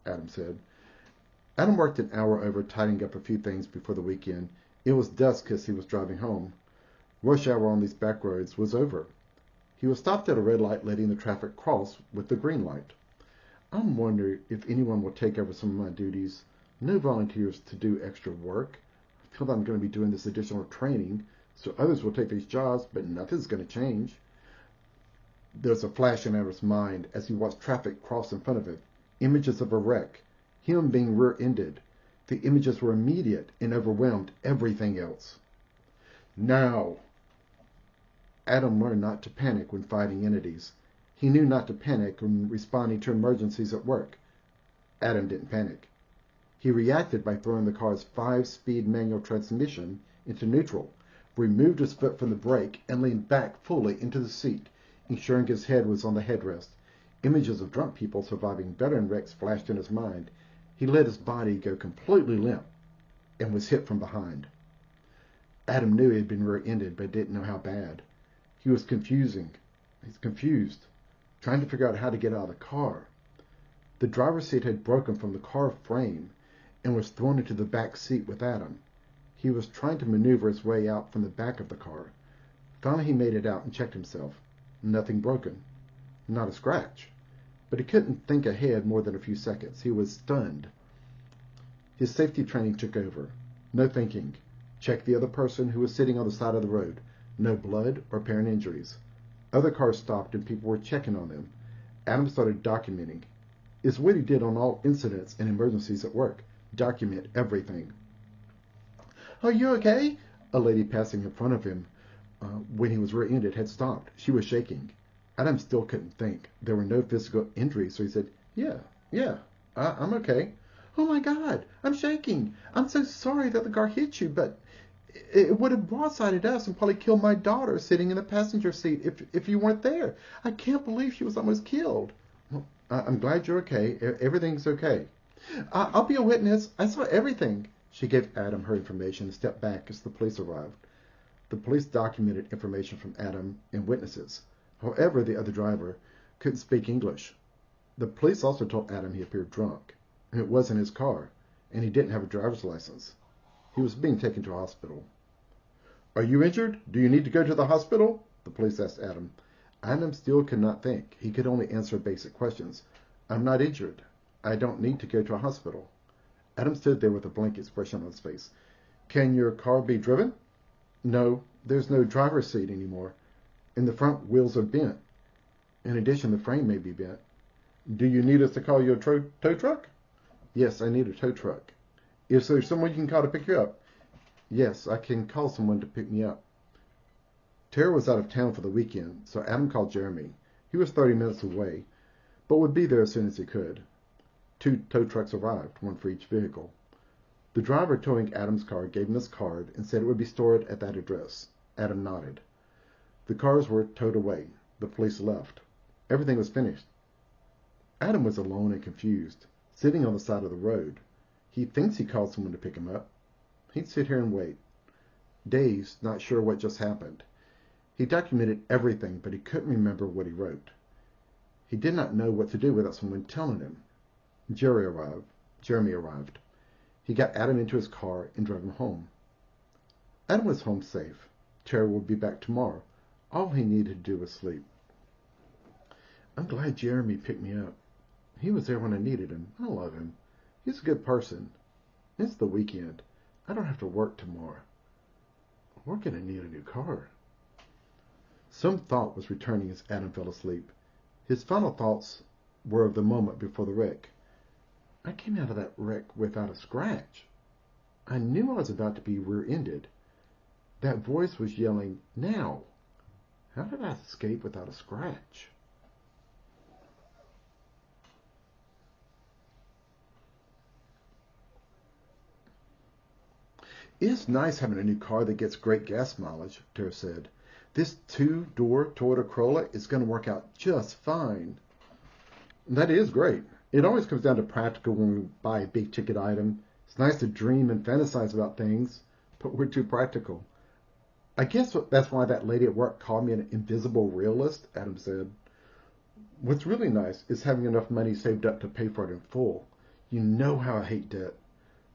Adam said. Adam worked an hour over tidying up a few things before the weekend. It was dusk as he was driving home. Rush hour on these back roads was over. He was stopped at a red light letting the traffic cross with the green light. I'm wondering if anyone will take over some of my duties. No volunteers to do extra work. I feel that I'm going to be doing this additional training, so others will take these jobs, but nothing's going to change. There's a flash in Adam's mind as he watched traffic cross in front of him. Images of a wreck, him being rear-ended. The images were immediate and overwhelmed everything else. Now! Adam learned not to panic when fighting entities. He knew not to panic when responding to emergencies at work. Adam didn't panic. He reacted by throwing the car's 5-speed manual transmission into neutral, removed his foot from the brake, and leaned back fully into the seat, ensuring his head was on the headrest. Images of drunk people surviving veteran wrecks flashed in his mind. He let his body go completely limp and was hit from behind. Adam knew he had been rear-ended, but didn't know how bad. He was confused, trying to figure out how to get out of the car. The driver's seat had broken from the car frame and was thrown into the back seat with Adam. He was trying to maneuver his way out from the back of the car. Finally, he made it out and checked himself. Nothing broken. Not a scratch. But he couldn't think ahead more than a few seconds. He was stunned. His safety training took over. No thinking. Check the other person who was sitting on the side of the road. No blood or apparent injuries. Other cars stopped and people were checking on them. Adam started documenting. It's what he did on all incidents and emergencies at work. Document everything. Are you okay? A lady passing in front of him when he was rear-ended had stopped. She was shaking. Adam still couldn't think. There were no physical injuries, so he said, Yeah, I'm okay. Oh my God, I'm shaking. I'm so sorry that the car hit you, but it would have broadsided us and probably killed my daughter sitting in the passenger seat if you weren't there. I can't believe she was almost killed. Well, I'm glad you're okay. Everything's okay. I'll be a witness. I saw everything. She gave Adam her information and stepped back as the police arrived. The police documented information from Adam and witnesses. However, the other driver couldn't speak English. The police also told Adam he appeared drunk, and it wasn't his car, and he didn't have a driver's license. He was being taken to a hospital. Are you injured? Do you need to go to the hospital? The police asked Adam. Adam still could not think. He could only answer basic questions. I'm not injured. I don't need to go to a hospital. Adam stood there with a blank expression on his face. Can your car be driven? No, there's no driver's seat anymore, and the front wheels are bent. In addition, the frame may be bent. Do you need us to call you a tow truck? Yes, I need a tow truck. Is there someone you can call to pick you up? Yes, I can call someone to pick me up. Tara was out of town for the weekend, so Adam called Jeremy. He was 30 minutes away, but would be there as soon as he could. 2 tow trucks arrived, one for each vehicle. The driver towing Adam's car gave him his card and said it would be stored at that address. Adam nodded. The cars were towed away. The police left. Everything was finished. Adam was alone and confused, sitting on the side of the road. He thinks he called someone to pick him up. He'd sit here and wait, dazed, not sure what just happened. He documented everything, but he couldn't remember what he wrote. He did not know what to do without someone telling him. Jeremy arrived. He got Adam into his car and drove him home. Adam was home safe. Tara would be back tomorrow. All he needed to do was sleep. I'm glad Jeremy picked me up. He was there when I needed him. I love him. He's a good person. It's the weekend. I don't have to work tomorrow. We're going to need a new car. Some thought was returning as Adam fell asleep. His final thoughts were of the moment before the wreck. I came out of that wreck without a scratch. I knew I was about to be rear-ended. That voice was yelling, now. How did I escape without a scratch? It's nice having a new car that gets great gas mileage, Tara said. This 2-door Toyota Corolla is going to work out just fine. That is great. It always comes down to practical when we buy a big ticket item. It's nice to dream and fantasize about things, but we're too practical. I guess that's why that lady at work called me an invisible realist, Adam said. What's really nice is having enough money saved up to pay for it in full. You know how I hate debt.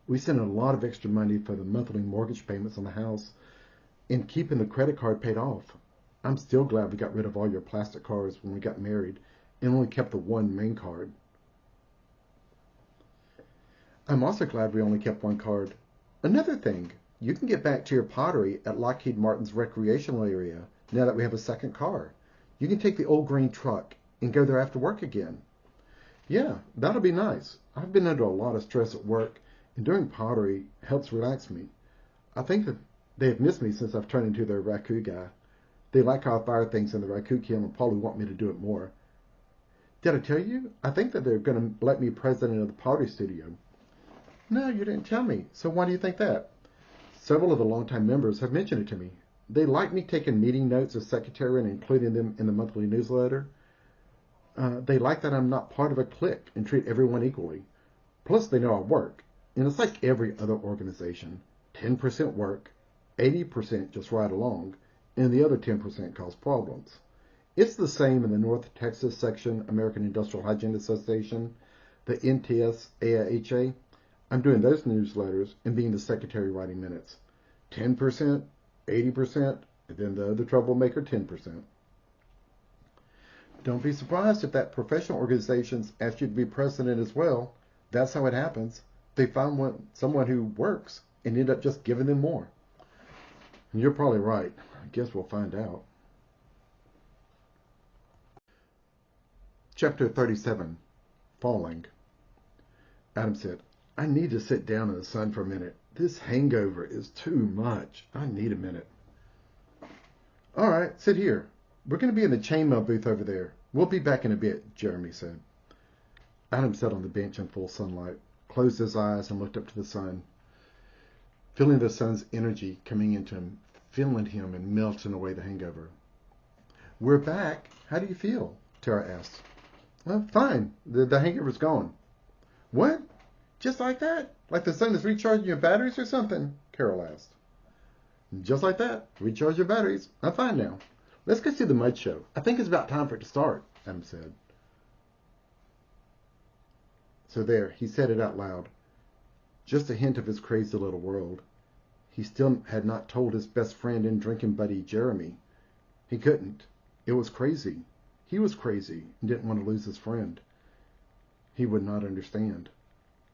We send a lot of extra money for the monthly mortgage payments on the house. and keeping the credit card paid off. I'm still glad we got rid of all your plastic cards when we got married and only kept the one main card. I'm also glad we only kept one card. Another thing, you can get back to your pottery at Lockheed Martin's recreational area now that we have a second car. You can take the old green truck and go there after work again. Yeah, that'll be nice. I've been under a lot of stress at work, and doing pottery helps relax me. I think that they have missed me since I've turned into their raku guy. They like how I fire things in the raku kiln and probably want me to do it more. Did I tell you? I think that they're going to let me president of the pottery studio. No, you didn't tell me. So why do you think that? Several of the longtime members have mentioned it to me. They like me taking meeting notes as secretary and including them in the monthly newsletter. They like that I'm not part of a clique and treat everyone equally. Plus, they know I work. And it's like every other organization. 10% work, 80% just ride along, and the other 10% cause problems. It's the same in the North Texas section, American Industrial Hygiene Association, the NTS-AIHA. I'm doing those newsletters and being the secretary writing minutes. 10%, 80%, and then the other troublemaker 10%. Don't be surprised if that professional organizations ask you to be president as well. That's how it happens. They find someone who works and end up just giving them more. And you're probably right. I guess we'll find out. Chapter 37, Falling. Adam said, I need to sit down in the sun for a minute. This hangover is too much. I need a minute. All right, sit here. We're going to be in the chainmail booth over there. We'll be back in a bit, Jeremy said. Adam sat on the bench in full sunlight, closed his eyes and looked up to the sun, feeling the sun's energy coming into him, filling him and melting away the hangover. We're back. How do you feel? Tara asked. Fine. The hangover's gone. What? Just like that? Like the sun is recharging your batteries or something? Carol asked. Just like that. Recharge your batteries. I'm fine now. Let's go see the mud show. I think it's about time for it to start, Adam said. So there, he said it out loud. Just a hint of his crazy little world. He still had not told his best friend and drinking buddy, Jeremy. He couldn't. It was crazy. He was crazy and didn't want to lose his friend. He would not understand.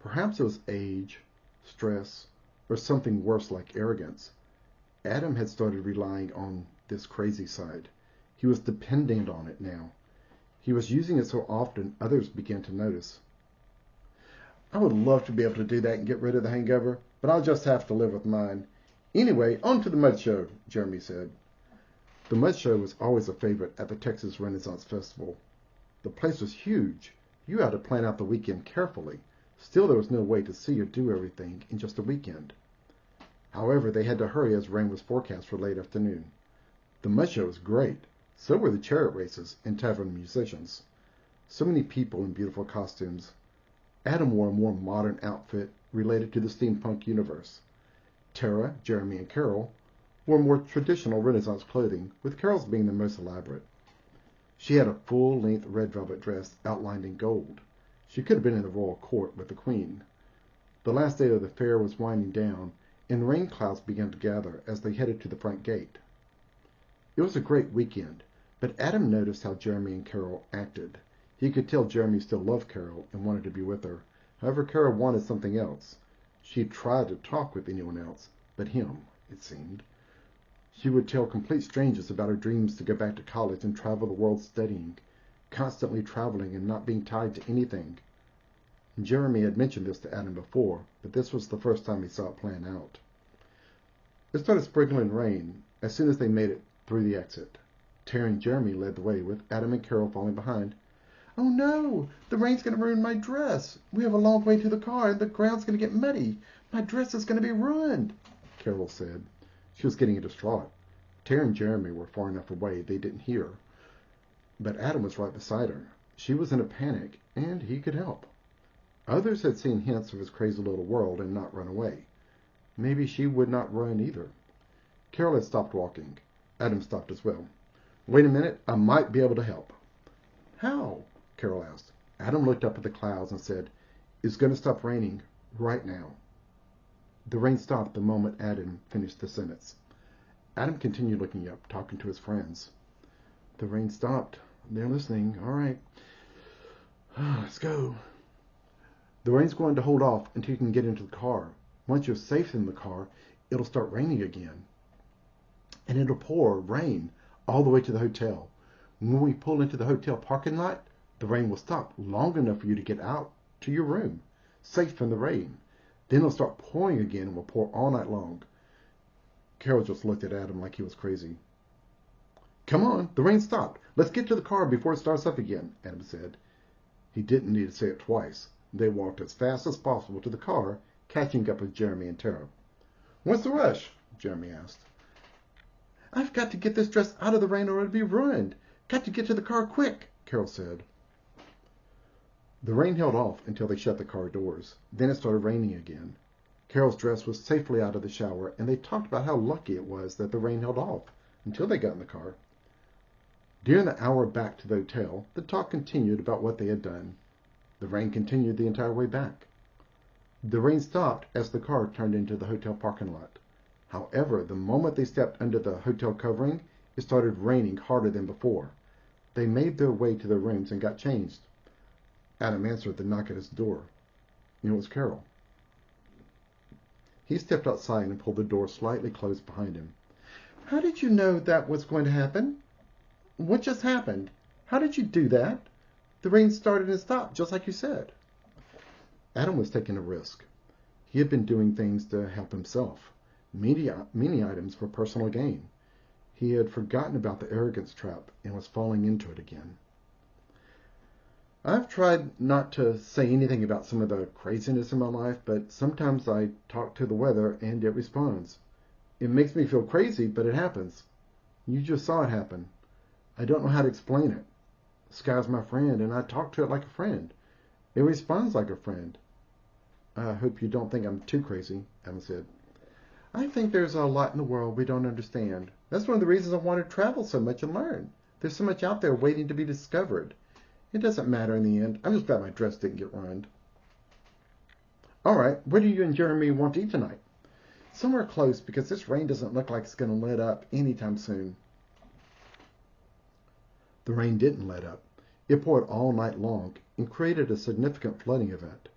Perhaps it was age, stress, or something worse like arrogance. Adam had started relying on this crazy side. He was dependent on it now. He was using it so often others began to notice. I would love to be able to do that and get rid of the hangover, but I'll just have to live with mine. Anyway, on to the mud show, Jeremy said. The mud show was always a favorite at the Texas Renaissance Festival. The place was huge. You had to plan out the weekend carefully. Still, there was no way to see or do everything in just a weekend. However, they had to hurry as rain was forecast for late afternoon. The mud show was great. So were the chariot races and tavern musicians. So many people in beautiful costumes. Adam wore a more modern outfit related to the steampunk universe. Tara, Jeremy, and Carol wore more traditional Renaissance clothing, with Carol's being the most elaborate. She had a full-length red velvet dress outlined in gold. She could have been in the royal court with the queen. The last day of the fair was winding down, and rain clouds began to gather as they headed to the front gate. It was a great weekend, but Adam noticed how Jeremy and Carol acted. He could tell Jeremy still loved Carol and wanted to be with her. However, Carol wanted something else. She tried to talk with anyone else, but him, it seemed. She would tell complete strangers about her dreams to go back to college and travel the world studying, constantly traveling and not being tied to anything. Jeremy had mentioned this to Adam before, but this was the first time he saw it planned out. It started sprinkling rain as soon as they made it through the exit. Tara and Jeremy led the way, with Adam and Carol falling behind. Oh no! The rain's going to ruin my dress! We have a long way to the car and the ground's going to get muddy! My dress is going to be ruined! Carol said. She was getting distraught. Tara and Jeremy were far enough away they didn't hear her. But Adam was right beside her. She was in a panic, and he could help. Others had seen hints of his crazy little world and not run away. Maybe she would not run either. Carol had stopped walking. Adam stopped as well. Wait a minute, I might be able to help. How? Carol asked. Adam looked up at the clouds and said, It's going to stop raining right now. The rain stopped the moment Adam finished the sentence. Adam continued looking up, talking to his friends. The rain stopped. They're listening. All right. Let's go. The rain's going to hold off until you can get into the car. Once you're safe in the car, it'll start raining again. And it'll pour rain all the way to the hotel. When we pull into the hotel parking lot, the rain will stop long enough for you to get out to your room, safe from the rain. Then it'll start pouring again and will pour all night long. Carol just looked at Adam like he was crazy. Come on, the rain stopped. Let's get to the car before it starts up again, Adam said. He didn't need to say it twice. They walked as fast as possible to the car, catching up with Jeremy and Tara. What's the rush? Jeremy asked. I've got to get this dress out of the rain or it'll be ruined. Got to get to the car quick, Carol said. The rain held off until they shut the car doors. Then it started raining again. Carol's dress was safely out of the shower, and they talked about how lucky it was that the rain held off until they got in the car. During the hour back to the hotel, the talk continued about what they had done. The rain continued the entire way back. The rain stopped as the car turned into the hotel parking lot. However, the moment they stepped under the hotel covering, it started raining harder than before. They made their way to their rooms and got changed. Adam answered the knock at his door. It was Carol. He stepped outside and pulled the door slightly closed behind him. How did you know that was going to happen? What just happened? How did you do that? The rain started and stopped, just like you said. Adam was taking a risk. He had been doing things to help himself. Many items for personal gain. He had forgotten about the arrogance trap and was falling into it again. I've tried not to say anything about some of the craziness in my life, but sometimes I talk to the weather and it responds. It makes me feel crazy, but it happens. You just saw it happen. I don't know how to explain it. The sky's my friend, and I talk to it like a friend. It responds like a friend. I hope you don't think I'm too crazy, Adam said. I think there's a lot in the world we don't understand. That's one of the reasons I want to travel so much and learn. There's so much out there waiting to be discovered. It doesn't matter in the end. I'm just glad my dress didn't get ruined. All right, where do you and Jeremy want to eat tonight? Somewhere close, because this rain doesn't look like it's going to let up anytime soon. The rain didn't let up. It poured all night long and created a significant flooding event.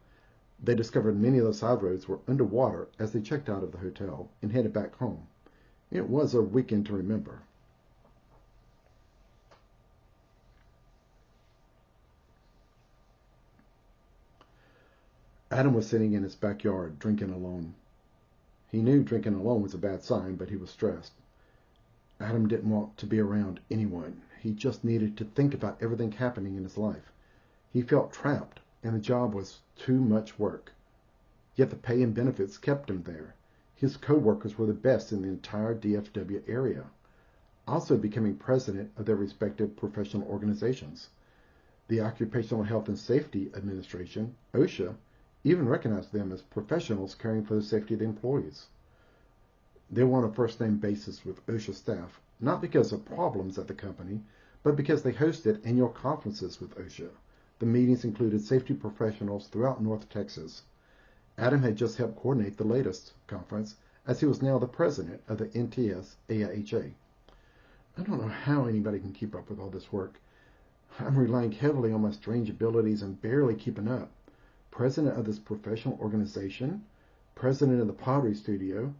They discovered many of the side roads were underwater as they checked out of the hotel and headed back home. It was a weekend to remember. Adam was sitting in his backyard drinking alone. He knew drinking alone was a bad sign, but he was stressed. Adam didn't want to be around anyone. He just needed to think about everything happening in his life. He felt trapped, and the job was too much work. Yet the pay and benefits kept him there. His co-workers were the best in the entire DFW area, also becoming president of their respective professional organizations. The Occupational Health and Safety Administration, OSHA, even recognized them as professionals caring for the safety of the employees. They were on a first-name basis with OSHA staff, not because of problems at the company, but because they hosted annual conferences with OSHA. The meetings included safety professionals throughout North Texas. Adam had just helped coordinate the latest conference, as he was now the president of the NTS AIHA. I don't know how anybody can keep up with all this work. I'm relying heavily on my strange abilities and barely keeping up. President of this professional organization, president of the pottery studio,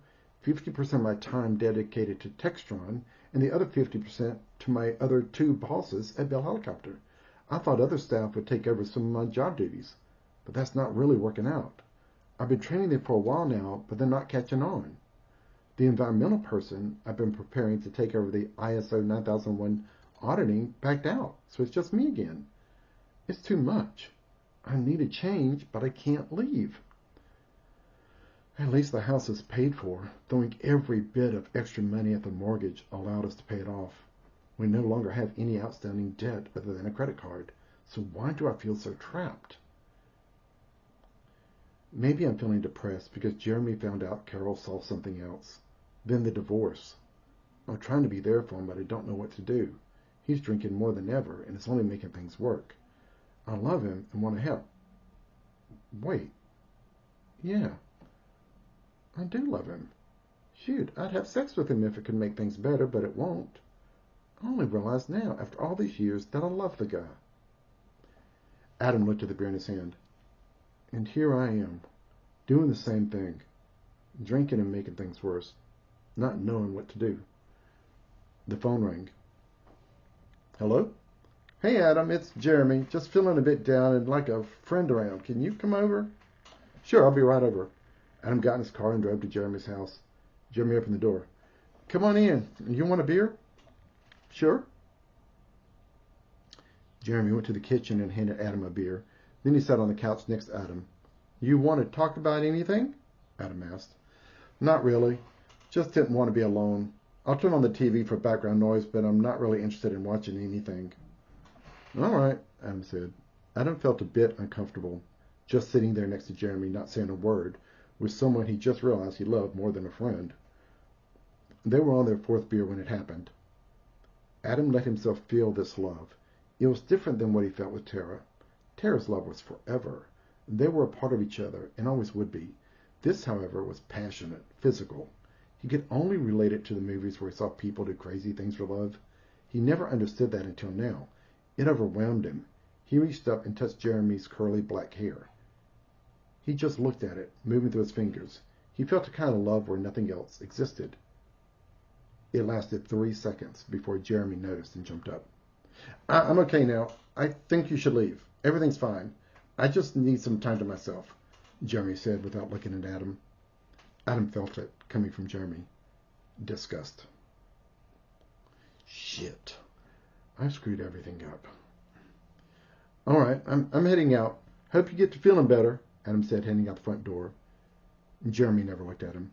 50% of my time dedicated to Textron, and the other 50% to my other two bosses at Bell Helicopter. I thought other staff would take over some of my job duties, but that's not really working out. I've been training them for a while now, but they're not catching on. The environmental person I've been preparing to take over the ISO 9001 auditing backed out, so it's just me again. It's too much. I need a change, but I can't leave. At least the house is paid for. Throwing every bit of extra money at the mortgage allowed us to pay it off. We no longer have any outstanding debt other than a credit card. So why do I feel so trapped? Maybe I'm feeling depressed because Jeremy found out Carol saw something else. Then the divorce. I'm trying to be there for him, but I don't know what to do. He's drinking more than ever, and it's only making things work. I love him and want to help. Wait. Yeah. I do love him. Shoot, I'd have sex with him if it could make things better, but it won't. I only realize now, after all these years, that I love the guy. Adam looked at the beer in his hand. And here I am, doing the same thing, drinking and making things worse, not knowing what to do. The phone rang. Hello? Hey, Adam, it's Jeremy. Just feeling a bit down and like a friend around. Can you come over? Sure, I'll be right over. Adam got in his car and drove to Jeremy's house. Jeremy opened the door. Come on in. You want a beer? Sure. Jeremy went to the kitchen and handed Adam a beer. Then he sat on the couch next to Adam. You want to talk about anything? Adam asked. Not really. Just didn't want to be alone. I'll turn on the TV for background noise, but I'm not really interested in watching anything. All right, Adam said. Adam felt a bit uncomfortable, just sitting there next to Jeremy, not saying a word, with someone he just realized he loved more than a friend. They were on their fourth beer when it happened. Adam let himself feel this love. It was different than what he felt with Tara. Tara's love was forever. They were a part of each other and always would be. This, however, was passionate, physical. He could only relate it to the movies where he saw people do crazy things for love. He never understood that until now. It overwhelmed him. He reached up and touched Jeremy's curly black hair. He just looked at it, moving through his fingers. He felt a kind of love where nothing else existed. It lasted 3 seconds before Jeremy noticed and jumped up. I'm okay now. I think you should leave. Everything's fine. I just need some time to myself, Jeremy said without looking at Adam. Adam felt it coming from Jeremy. Disgust. Shit. I screwed everything up. All right, I'm heading out. Hope you get to feeling better, Adam said, heading out the front door. Jeremy never looked at him.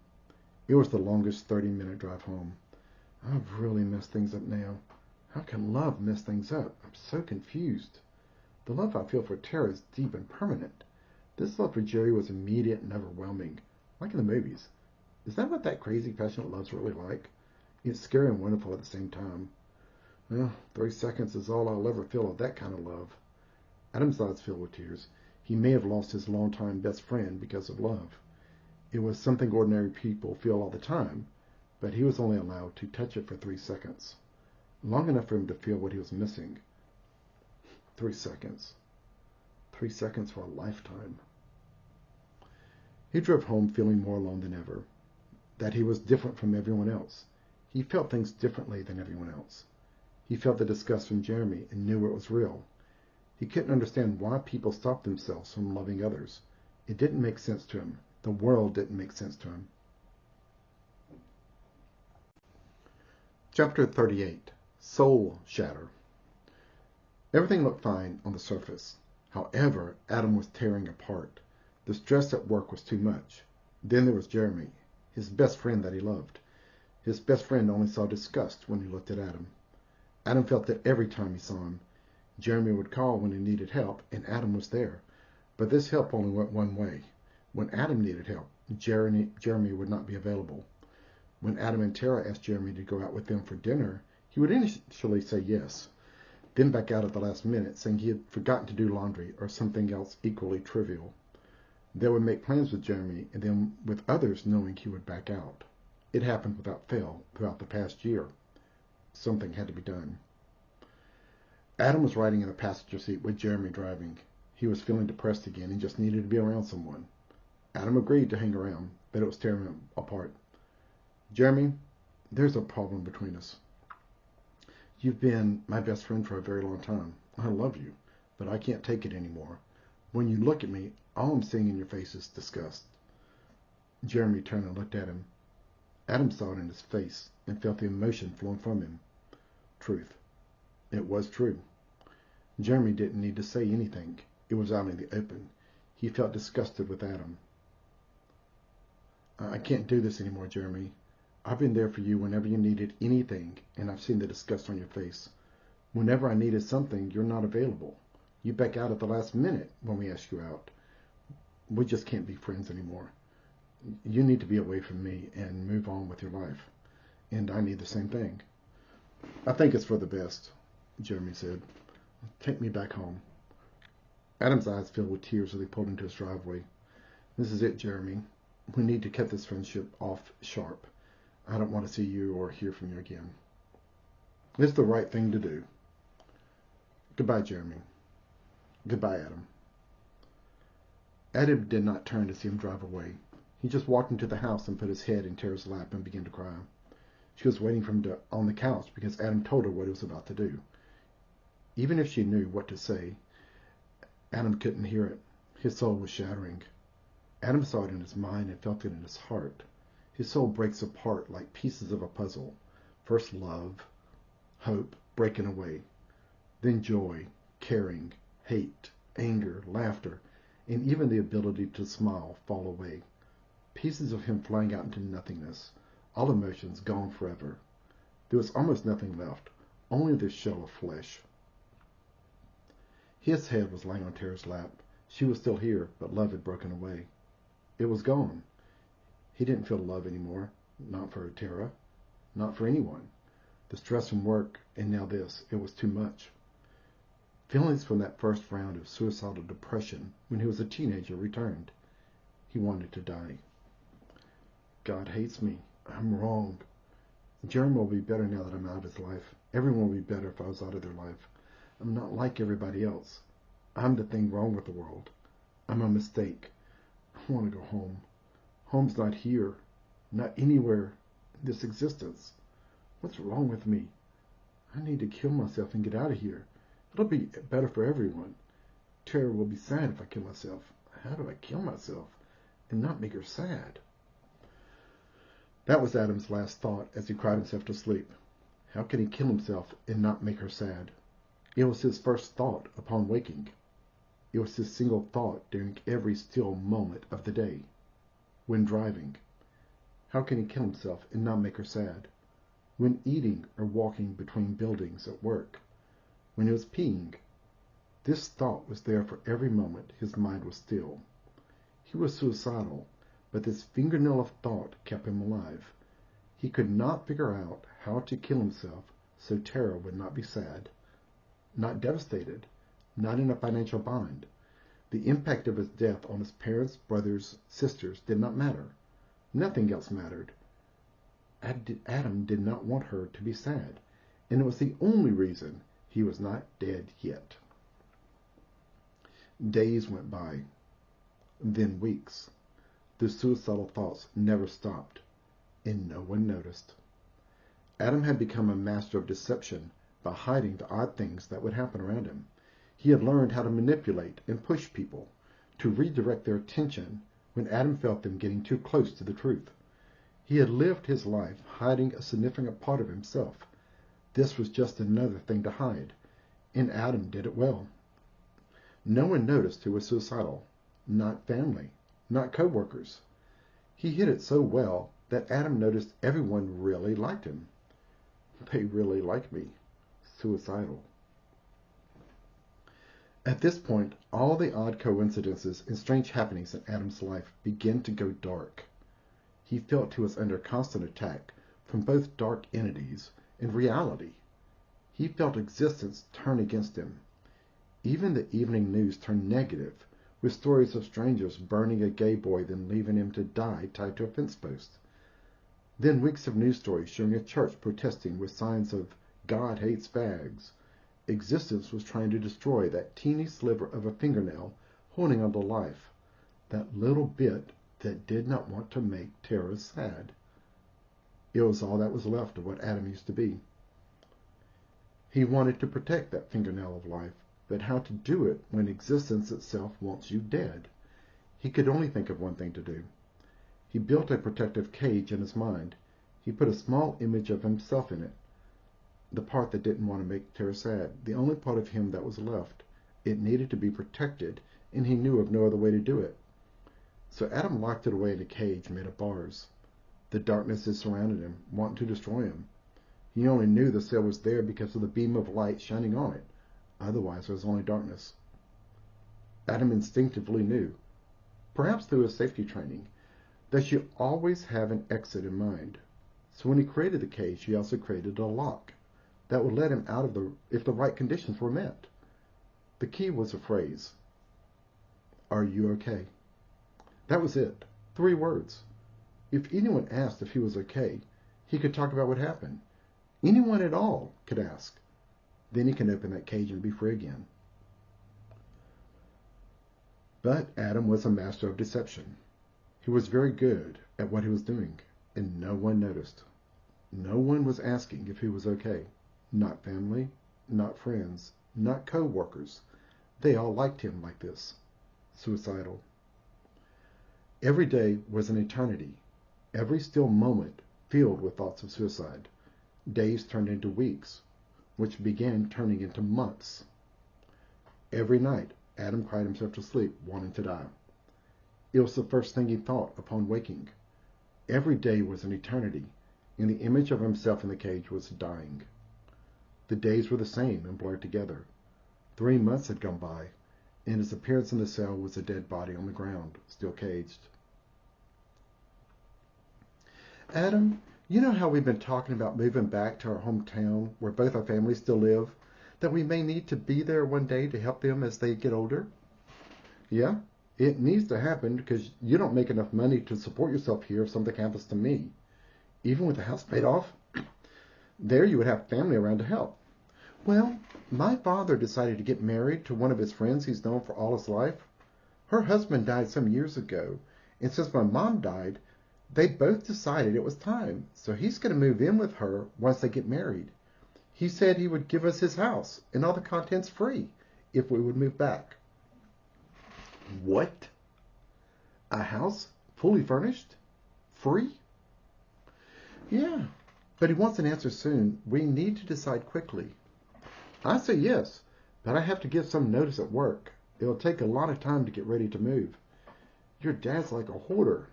It was the longest 30-minute drive home. I've really messed things up now. How can love mess things up? I'm so confused. The love I feel for Tara is deep and permanent. This love for Jerry was immediate and overwhelming, like in the movies. Is that what that crazy, passionate love's really like? It's scary and wonderful at the same time. Well, 3 seconds is all I'll ever feel of that kind of love. Adam's eyes filled with tears. He may have lost his longtime best friend because of love. It was something ordinary people feel all the time, but he was only allowed to touch it for 3 seconds. Long enough for him to feel what he was missing. 3 seconds. 3 seconds for a lifetime. He drove home feeling more alone than ever. That he was different from everyone else. He felt things differently than everyone else. He felt the disgust from Jeremy and knew it was real. He couldn't understand why people stopped themselves from loving others. It didn't make sense to him. The world didn't make sense to him. Chapter 38. Soul Shatter. Everything looked fine on the surface. However, Adam was tearing apart. The stress at work was too much. Then there was Jeremy, his best friend that he loved. His best friend only saw disgust when he looked at Adam. Adam felt it every time he saw him. Jeremy would call when he needed help, and Adam was there. But this help only went one way. When Adam needed help, Jeremy would not be available. When Adam and Tara asked Jeremy to go out with them for dinner, he would initially say yes, then back out at the last minute, saying he had forgotten to do laundry or something else equally trivial. They would make plans with Jeremy, and then with others knowing he would back out. It happened without fail throughout the past year. Something had to be done. Adam was riding in the passenger seat with Jeremy driving. He was feeling depressed again and just needed to be around someone. Adam agreed to hang around, but it was tearing him apart. Jeremy, there's a problem between us. You've been my best friend for a very long time. I love you, but I can't take it anymore. When you look at me, all I'm seeing in your face is disgust. Jeremy turned and looked at him. Adam saw it in his face and felt the emotion flowing from him. Truth. It was true. Jeremy didn't need to say anything. It was out in the open. He felt disgusted with Adam. I can't do this anymore, Jeremy. I've been there for you whenever you needed anything, and I've seen the disgust on your face. Whenever I needed something, you're not available. You back out at the last minute when we ask you out. We just can't be friends anymore. You need to be away from me and move on with your life. And I need the same thing. I think it's for the best, Jeremy said. Take me back home. Adam's eyes filled with tears as he pulled into his driveway. This is it, Jeremy. We need to cut this friendship off sharp. I don't want to see you or hear from you again. It's the right thing to do. Goodbye, Jeremy. Goodbye, Adam. Adam did not turn to see him drive away. He just walked into the house and put his head in Tara's lap and began to cry. She was waiting for him on the couch because Adam told her what he was about to do. Even if she knew what to say, Adam couldn't hear it. His soul was shattering. Adam saw it in his mind and felt it in his heart. His soul breaks apart like pieces of a puzzle. First love, hope, breaking away. Then joy, caring, hate, anger, laughter, and even the ability to smile fall away. Pieces of him flying out into nothingness. All emotions gone forever. There was almost nothing left, only this shell of flesh. His head was lying on Tara's lap. She was still here, but love had broken away. It was gone. He didn't feel love anymore. Not for Tara. Not for anyone. The stress from work, and now this. It was too much. Feelings from that first round of suicidal depression when he was a teenager returned. He wanted to die. God hates me. I'm wrong. Jeremy will be better now that I'm out of his life. Everyone will be better if I was out of their life. I'm not like everybody else. I'm the thing wrong with the world. I'm a mistake. I want to go home. Home's not here. Not anywhere in this existence. What's wrong with me? I need to kill myself and get out of here. It'll be better for everyone. Tara will be sad if I kill myself. How do I kill myself and not make her sad? That was Adam's last thought as he cried himself to sleep. How can he kill himself and not make her sad? It was his first thought upon waking. It was his single thought during every still moment of the day. When driving, how can he kill himself and not make her sad? When eating or walking between buildings at work, when he was peeing, this thought was there for every moment his mind was still. He was suicidal, but this fingernail of thought kept him alive. He could not figure out how to kill himself so Tara would not be sad, not devastated, not in a financial bind. The impact of his death on his parents, brothers, sisters did not matter. Nothing else mattered. Adam did not want her to be sad, and it was the only reason he was not dead yet. Days went by, then weeks. The suicidal thoughts never stopped, and no one noticed. Adam had become a master of deception by hiding the odd things that would happen around him. He had learned how to manipulate and push people, to redirect their attention when Adam felt them getting too close to the truth. He had lived his life hiding a significant part of himself. This was just another thing to hide, and Adam did it well. No one noticed he was suicidal, not family, not co-workers. He hid it so well that Adam noticed everyone really liked him. They really like me. Suicidal. At this point, all the odd coincidences and strange happenings in Adam's life began to go dark. He felt he was under constant attack from both dark entities and reality. He felt existence turn against him. Even the evening news turned negative, with stories of strangers burning a gay boy then leaving him to die tied to a fence post. Then weeks of news stories showing a church protesting with signs of God hates fags. Existence was trying to destroy that teeny sliver of a fingernail holding on to life, that little bit that did not want to make Tara sad. It was all that was left of what Adam used to be. He wanted to protect that fingernail of life, but how to do it when existence itself wants you dead? He could only think of one thing to do. He built a protective cage in his mind. He put a small image of himself in it, the part that didn't want to make Tara sad, the only part of him that was left. It needed to be protected, and he knew of no other way to do it. So Adam locked it away in a cage made of bars. The darkness had surrounded him, wanting to destroy him. He only knew the cell was there because of the beam of light shining on it. Otherwise, there was only darkness. Adam instinctively knew, perhaps through his safety training, that you always have an exit in mind. So when he created the cage, he also created a lock that would let him out of if the right conditions were met. The key was a phrase, "Are you okay?" That was it. 3 words. If anyone asked if he was okay, He could talk about what happened. Anyone at all could ask. Then he can open that cage and be free again. But Adam was a master of deception. He was very good at what he was doing, and no one noticed. No one was asking if he was okay. Not family, not friends, not co-workers. They all liked him like this. Suicidal. Every day was an eternity. Every still moment filled with thoughts of suicide. Days turned into weeks, which began turning into months. Every night, Adam cried himself to sleep, wanting to die. It was the first thing he thought upon waking. Every day was an eternity, and the image of himself in the cage was dying. The days were the same and blurred together. 3 months had gone by, and his appearance in the cell was a dead body on the ground, still caged. Adam, you know how we've been talking about moving back to our hometown where both our families still live? That we may need to be there one day to help them as they get older? Yeah, it needs to happen because you don't make enough money to support yourself here if something happens to me. Even with the house paid off, there you would have family around to help. Well, my father decided to get married to one of his friends he's known for all his life. Her husband died some years ago, and since my mom died, they both decided it was time, so he's going to move in with her once they get married. He said he would give us his house and all the contents free if we would move back. What? A house fully furnished? Free? Yeah, but he wants an answer soon. We need to decide quickly. I say yes, but I have to give some notice at work. It'll take a lot of time to get ready to move. Your dad's like a hoarder.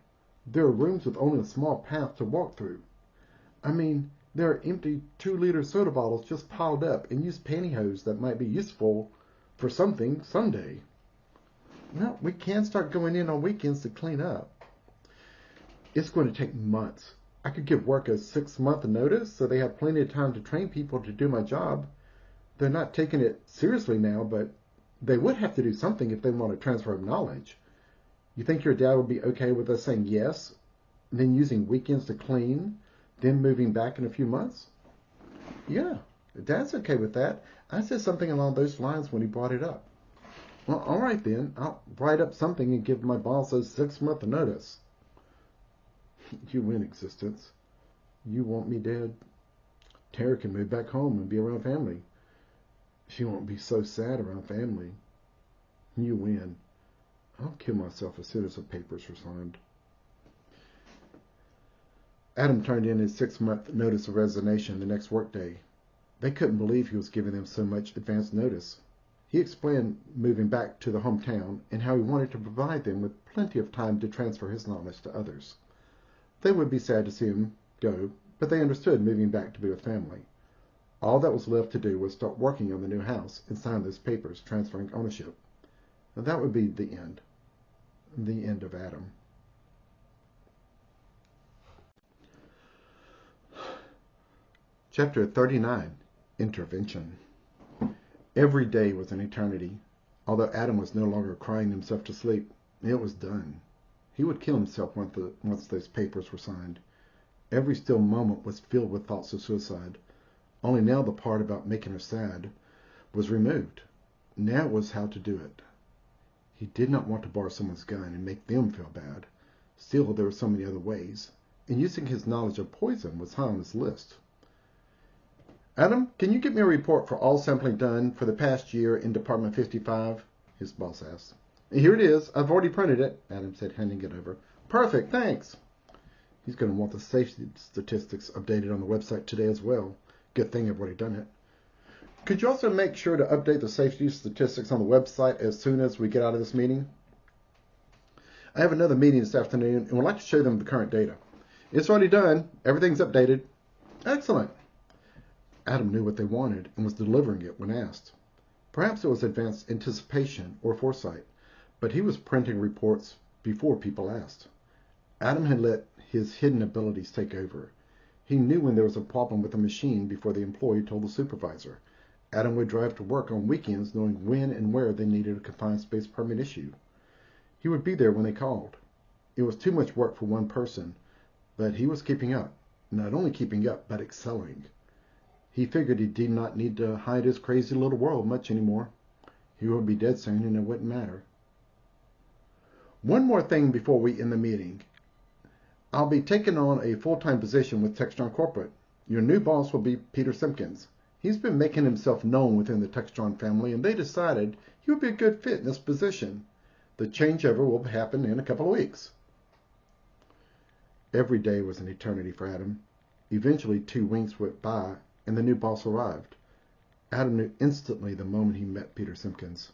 There are rooms with only a small path to walk through. I mean, there are empty 2-liter soda bottles just piled up and used pantyhose that might be useful for something someday. Well, we can start going in on weekends to clean up. It's going to take months. I could give work a 6-month notice so they have plenty of time to train people to do my job. They're not taking it seriously now, but they would have to do something if they want to transfer knowledge. You think your dad would be okay with us saying yes, then using weekends to clean, then moving back in a few months? Yeah, Dad's okay with that. I said something along those lines when he brought it up. Well, all right then. I'll write up something and give my boss a 6-month notice. You win, existence. You want me dead? Tara can move back home and be around family. She won't be so sad around family. You win. I'll kill myself as soon as the papers are signed. Adam turned in his 6-month notice of resignation the next workday. They couldn't believe he was giving them so much advance notice. He explained moving back to the hometown and how he wanted to provide them with plenty of time to transfer his knowledge to others. They would be sad to see him go, but they understood moving back to be with family. All that was left to do was start working on the new house and sign those papers transferring ownership. And that would be the end. The end of Adam. Chapter 39, Intervention. Every day was an eternity. Although Adam was no longer crying himself to sleep, it was done. He would kill himself once those papers were signed. Every still moment was filled with thoughts of suicide. Only now the part about making her sad was removed. Now it was how to do it. He did not want to borrow someone's gun and make them feel bad. Still, there were so many other ways, and using his knowledge of poison was high on his list. Adam, can you get me a report for all sampling done for the past year in Department 55? His boss asked. Here it is. I've already printed it, Adam said, handing it over. Perfect, thanks. He's going to want the safety statistics updated on the website today as well. Good thing I've already done it. Could you also make sure to update the safety statistics on the website as soon as we get out of this meeting? I have another meeting this afternoon and would like to show them the current data. It's already done. Everything's updated. Excellent. Adam knew what they wanted and was delivering it when asked. Perhaps it was advanced anticipation or foresight, but he was printing reports before people asked. Adam had let his hidden abilities take over. He knew when there was a problem with a machine before the employee told the supervisor. Adam would drive to work on weekends knowing when and where they needed a confined space permit issued. He would be there when they called. It was too much work for one person, but he was keeping up. not only keeping up, but excelling. He figured he did not need to hide his crazy little world much anymore. He would be dead soon and it wouldn't matter. One more thing before we end the meeting. I'll be taking on a full-time position with Textron Corporate. Your new boss will be Peter Simpkins. He's been making himself known within the Textron family, and they decided he would be a good fit in this position. The changeover will happen in a couple of weeks. Every day was an eternity for Adam. Eventually, 2 weeks went by, and the new boss arrived. Adam knew instantly the moment he met Peter Simpkins.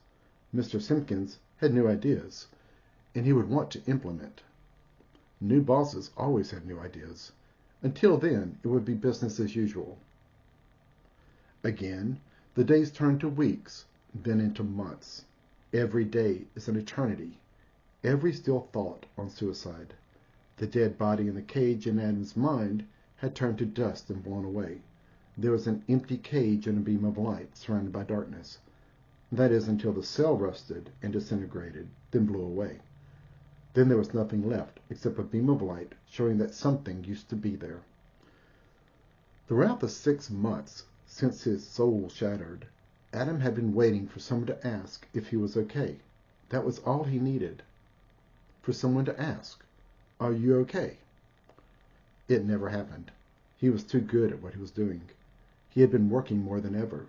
Mr. Simpkins had new ideas, and he would want to implement. New bosses always had new ideas. Until then, it would be business as usual. Again, the days turned to weeks, then into months. Every day is an eternity. Every still thought on suicide. The dead body in the cage in Adam's mind had turned to dust and blown away. There was an empty cage and a beam of light surrounded by darkness. That is, until the cell rusted and disintegrated, then blew away. Then there was nothing left except a beam of light showing that something used to be there. Throughout the 6 months since his soul shattered, Adam had been waiting for someone to ask if he was okay. That was all he needed. For someone to ask, "Are you okay?" It never happened. He was too good at what he was doing. He had been working more than ever,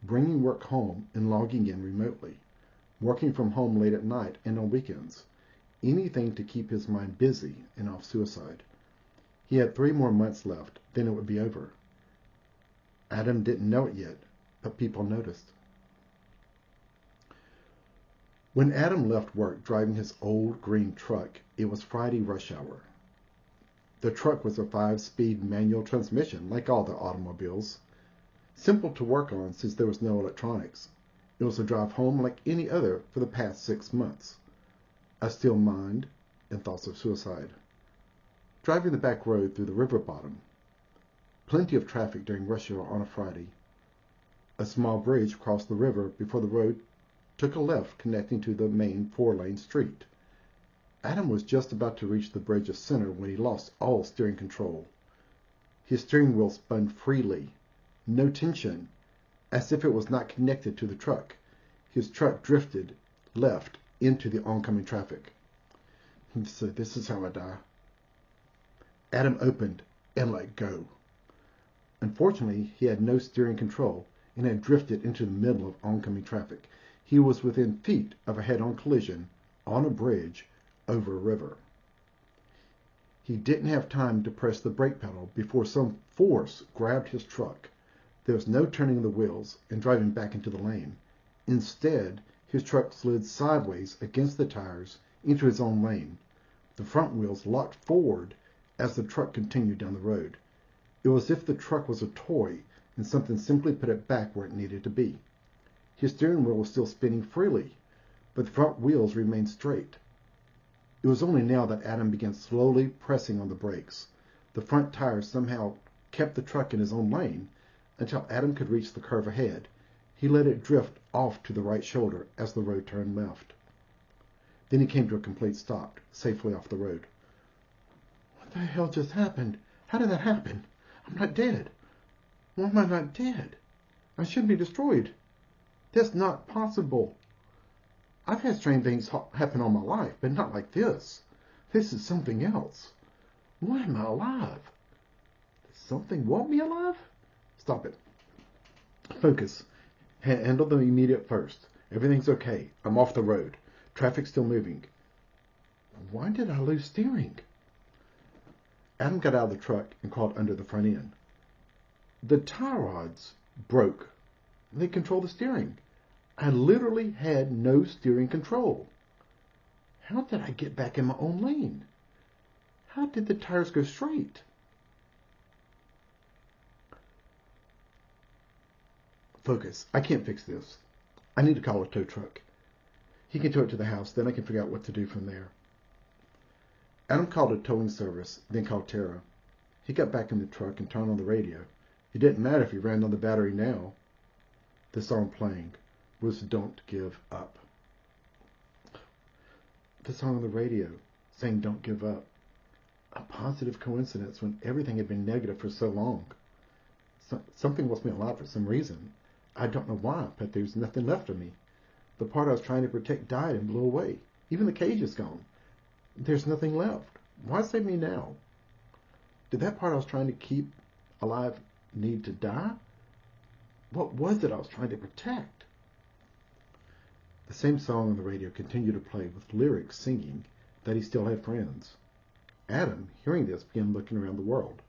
bringing work home and logging in remotely, working from home late at night and on weekends. Anything to keep his mind busy and off suicide. He had 3 more months left, then it would be over. Adam didn't know it yet, but people noticed. When Adam left work driving his old green truck, it was Friday rush hour. The truck was a 5-speed manual transmission, like all the automobiles. Simple to work on since there was no electronics. It was a drive home like any other for the past 6 months. A still mind and thoughts of suicide. Driving the back road through the river bottom. Plenty of traffic during rush hour on a Friday. A small bridge crossed the river before the road took a left connecting to the main 4-lane street. Adam was just about to reach the bridge's center when he lost all steering control. His steering wheel spun freely, no tension, as if it was not connected to the truck. His truck drifted left into the oncoming traffic. So this is how I die. Adam opened and let go. Unfortunately, he had no steering control and had drifted into the middle of oncoming traffic. He was within feet of a head-on collision on a bridge over a river. He didn't have time to press the brake pedal before some force grabbed his truck. There was no turning the wheels and driving back into the lane. Instead, his truck slid sideways against the tires into his own lane. The front wheels locked forward as the truck continued down the road. It was as if the truck was a toy and something simply put it back where it needed to be. His steering wheel was still spinning freely, but the front wheels remained straight. It was only now that Adam began slowly pressing on the brakes. The front tires somehow kept the truck in his own lane until Adam could reach the curve ahead. He let it drift off to the right shoulder as the road turned left. Then he came to a complete stop, safely off the road. What the hell just happened? How did that happen? I'm not dead. Why am I not dead? I shouldn't be destroyed. That's not possible. I've had strange things happen all my life, but not like this. This is something else. Why am I alive? Does something want me alive? Stop it. Focus. Handle the immediate first. Everything's okay. I'm off the road. Traffic's still moving. Why did I lose steering? Adam got out of the truck and crawled under the front end. The tie rods broke. They control the steering. I literally had no steering control. How did I get back in my own lane? How did the tires go straight? Focus. I can't fix this. I need to call a tow truck. He can tow it to the house, then I can figure out what to do from there. Adam called a towing service, then called Tara. He got back in the truck and turned on the radio. It didn't matter if he ran on the battery now. The song playing was Don't Give Up. The song on the radio saying Don't Give Up. A positive coincidence when everything had been negative for so long. Something wants me alive for some reason. I don't know why, but there's nothing left of me. The part I was trying to protect died and blew away. Even the cage is gone. There's nothing left. Why save me now? Did that part I was trying to keep alive need to die? What was it I was trying to protect? The same song on the radio continued to play with lyrics singing that he still had friends. Adam, hearing this, began looking around the world.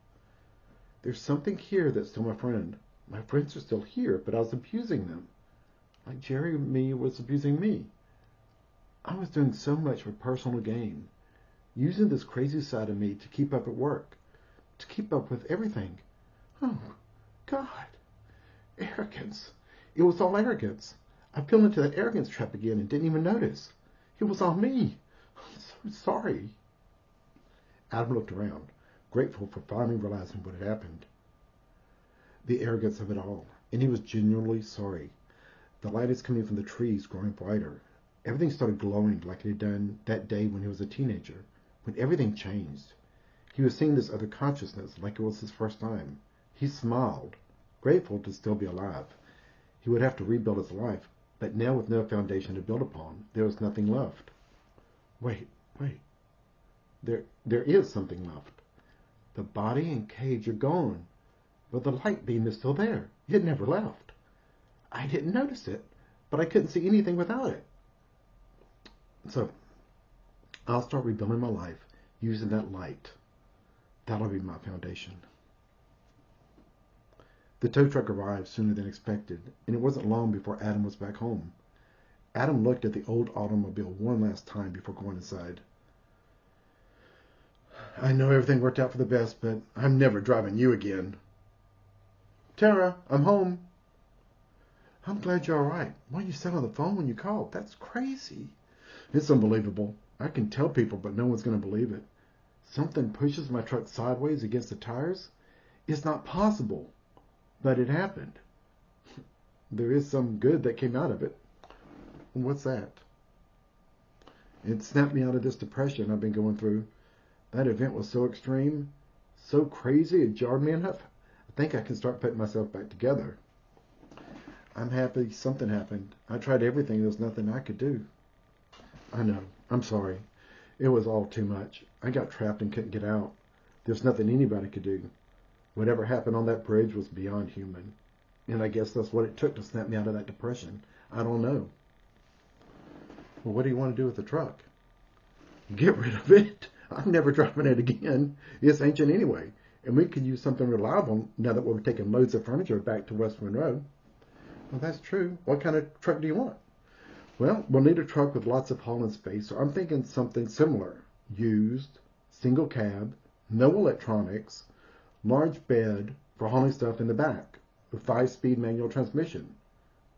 There's something here that's still my friend. My friends are still here, but I was abusing them. Like Jeremy was abusing me. I was doing so much for personal gain, using this crazy side of me to keep up at work, to keep up with everything. Oh, God. Arrogance. It was all arrogance. I fell into that arrogance trap again and didn't even notice. It was all me. I'm so sorry. Adam looked around, grateful for finally realizing what had happened. The arrogance of it all, and he was genuinely sorry. The light is coming from the trees, growing brighter. Everything started glowing like it had done that day when he was a teenager, when everything changed. He was seeing this other consciousness like it was his first time. He smiled, grateful to still be alive. He would have to rebuild his life, but now with no foundation to build upon, there was nothing left. Wait. There is something left. The body and cage are gone, but the light beam is still there. It never left. I didn't notice it, but I couldn't see anything without it. So, I'll start rebuilding my life using that light. That'll be my foundation. The tow truck arrived sooner than expected, and it wasn't long before Adam was back home. Adam looked at the old automobile one last time before going inside. I know everything worked out for the best, but I'm never driving you again. Tara, I'm home. I'm glad you're all right. Why you said on the phone when you called? That's crazy. It's unbelievable. I can tell people, but no one's going to believe it. Something pushes my truck sideways against the tires. It's not possible, but it happened. There is some good that came out of it. What's that? It snapped me out of this depression I've been going through. That event was so extreme, so crazy, it jarred me enough. I think I can start putting myself back together. I'm happy something happened. I tried everything. There was nothing I could do. I know. I'm sorry. It was all too much. I got trapped and couldn't get out. There's nothing anybody could do. Whatever happened on that bridge was beyond human. And I guess that's what it took to snap me out of that depression. I don't know. Well, what do you want to do with the truck? Get rid of it. I'm never driving it again. It's ancient anyway, and we could use something reliable now that we're taking loads of furniture back to West Monroe. Well, that's true. What kind of truck do you want? Well, we'll need a truck with lots of hauling space, so I'm thinking something similar. Used, single cab, no electronics, large bed for hauling stuff in the back, with 5-speed manual transmission.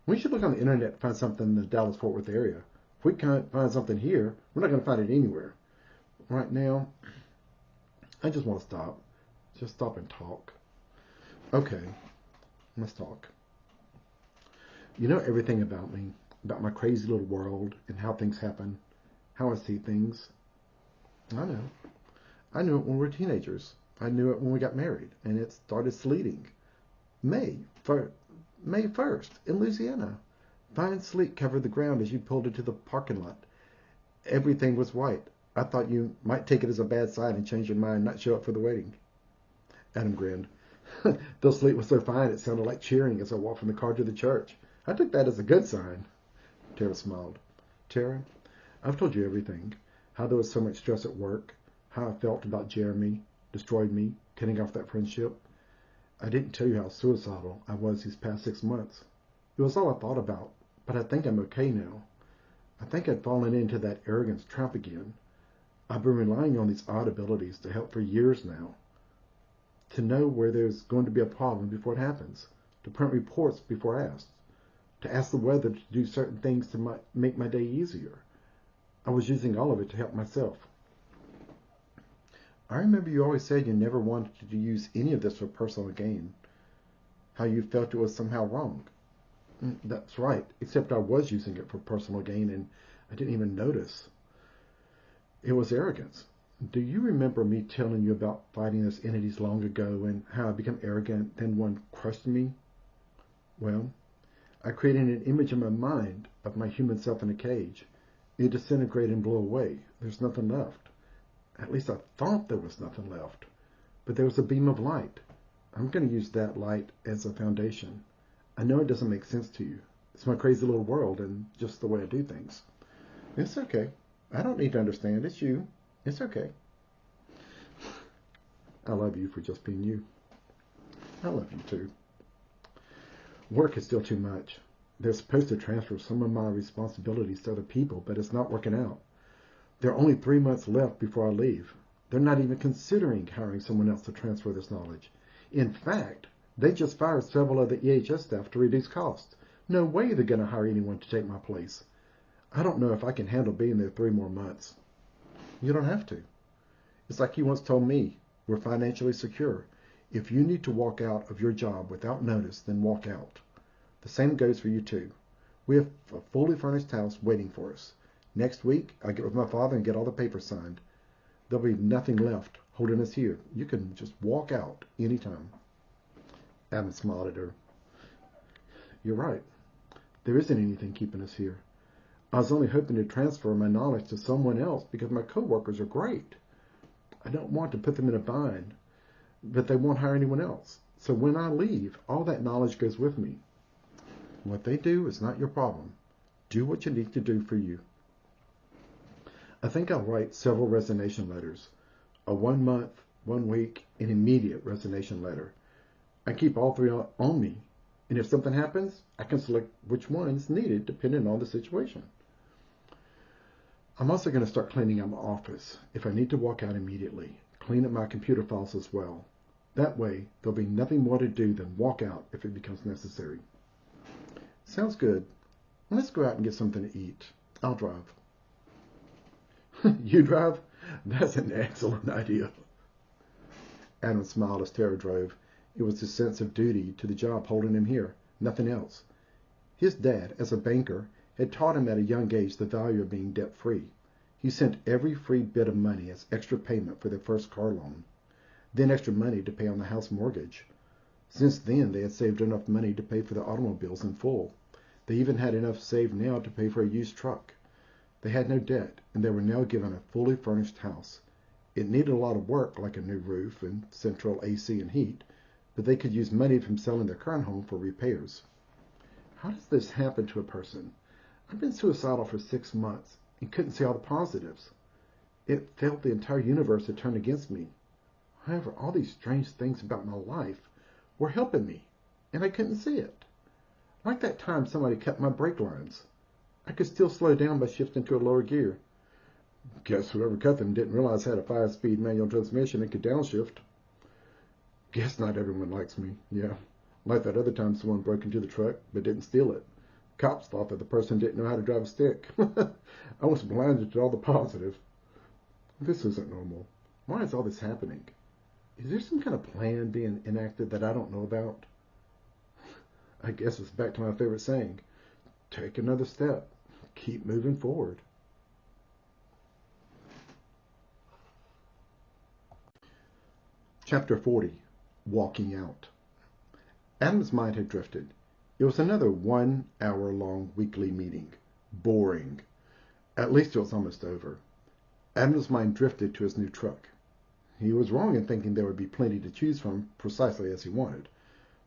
We should look on the internet to find something in the Dallas-Fort Worth area. If we can't find something here, we're not going to find it anywhere. Right now, I just want to stop. Just stop and talk. Okay, let's talk. You know everything about me, about my crazy little world and how things happen, how I see things. I know. I knew it when we were teenagers. I knew it when we got married, and it started sleeting. May 1st in Louisiana. Fine sleet covered the ground as you pulled into the parking lot. Everything was white. I thought you might take it as a bad sign and change your mind and not show up for the wedding. Adam grinned. The sleet was so fine it sounded like cheering as I walked from the car to the church. I took that as a good sign. Tara smiled. Tara, I've told you everything. How there was so much stress at work, how I felt about Jeremy, destroyed me, cutting off that friendship. I didn't tell you how suicidal I was these past 6 months. It was all I thought about, but I think I'm okay now. I think I'd fallen into that arrogance trap again. I've been relying on these odd abilities to help for years now. To know where there's going to be a problem before it happens. To print reports before asked. To ask the weather to do certain things to make my day easier. I was using all of it to help myself. I remember you always said you never wanted to use any of this for personal gain. How you felt it was somehow wrong. That's right, except I was using it for personal gain and I didn't even notice. It was arrogance. Do you remember me telling you about fighting those entities long ago and how I became arrogant, then one crushed me? Well, I created an image in my mind of my human self in a cage. It disintegrated and blew away. There's nothing left. At least I thought there was nothing left. But there was a beam of light. I'm going to use that light as a foundation. I know it doesn't make sense to you. It's my crazy little world and just the way I do things. It's okay. I don't need to understand. It's you. It's okay. I love you for just being you. I love you too. Work is still too much. They're supposed to transfer some of my responsibilities to other people, but it's not working out. There are only 3 months left before I leave. They're not even considering hiring someone else to transfer this knowledge. In fact, they just fired several of the EHS staff to reduce costs. No way they're going to hire anyone to take my place. I don't know if I can handle being there 3 more months. You don't have to. It's like you once told me, we're financially secure. If you need to walk out of your job without notice, then walk out. The same goes for you too. We have a fully furnished house waiting for us. Next week, I'll get with my father and get all the papers signed. There'll be nothing left holding us here. You can just walk out anytime. Adam smiled at her. You're right. There isn't anything keeping us here. I was only hoping to transfer my knowledge to someone else because my coworkers are great. I don't want to put them in a bind, but they won't hire anyone else. So when I leave, all that knowledge goes with me. What they do is not your problem. Do what you need to do for you. I think I'll write several resignation letters. A 1 month, 1 week, and immediate resignation letter. I keep all 3 on me. And if something happens, I can select which one is needed depending on the situation. I'm also going to start cleaning out my office. If I need to walk out immediately, clean up my computer files as well. That way, there'll be nothing more to do than walk out if it becomes necessary. Sounds good. Well, let's go out and get something to eat. I'll drive. You drive? That's an excellent idea. Adam smiled as Tara drove. It was his sense of duty to the job holding him here, nothing else. His dad, as a banker, had taught him at a young age the value of being debt-free. He sent every free bit of money as extra payment for their first car loan, then extra money to pay on the house mortgage. Since then, they had saved enough money to pay for their automobiles in full. They even had enough saved now to pay for a used truck. They had no debt, and they were now given a fully furnished house. It needed a lot of work, like a new roof and central AC and heat, but they could use money from selling their current home for repairs. How does this happen to a person? I've been suicidal for 6 months and couldn't see all the positives. It felt the entire universe had turned against me. However, all these strange things about my life were helping me, and I couldn't see it. Like that time somebody cut my brake lines. I could still slow down by shifting to a lower gear. Guess whoever cut them didn't realize I had a 5-speed manual transmission and could downshift. Guess not everyone likes me, yeah. Like that other time someone broke into the truck but didn't steal it. Cops thought that the person didn't know how to drive a stick. I was blinded to all the positive. This isn't normal. Why is all this happening? Is there some kind of plan being enacted that I don't know about? I guess it's back to my favorite saying. Take another step. Keep moving forward. Chapter 40. Walking Out. Adam's mind had drifted. It was another 1 hour-long weekly meeting. Boring. At least it was almost over. Adam's mind drifted to his new truck. He was wrong in thinking there would be plenty to choose from precisely as he wanted.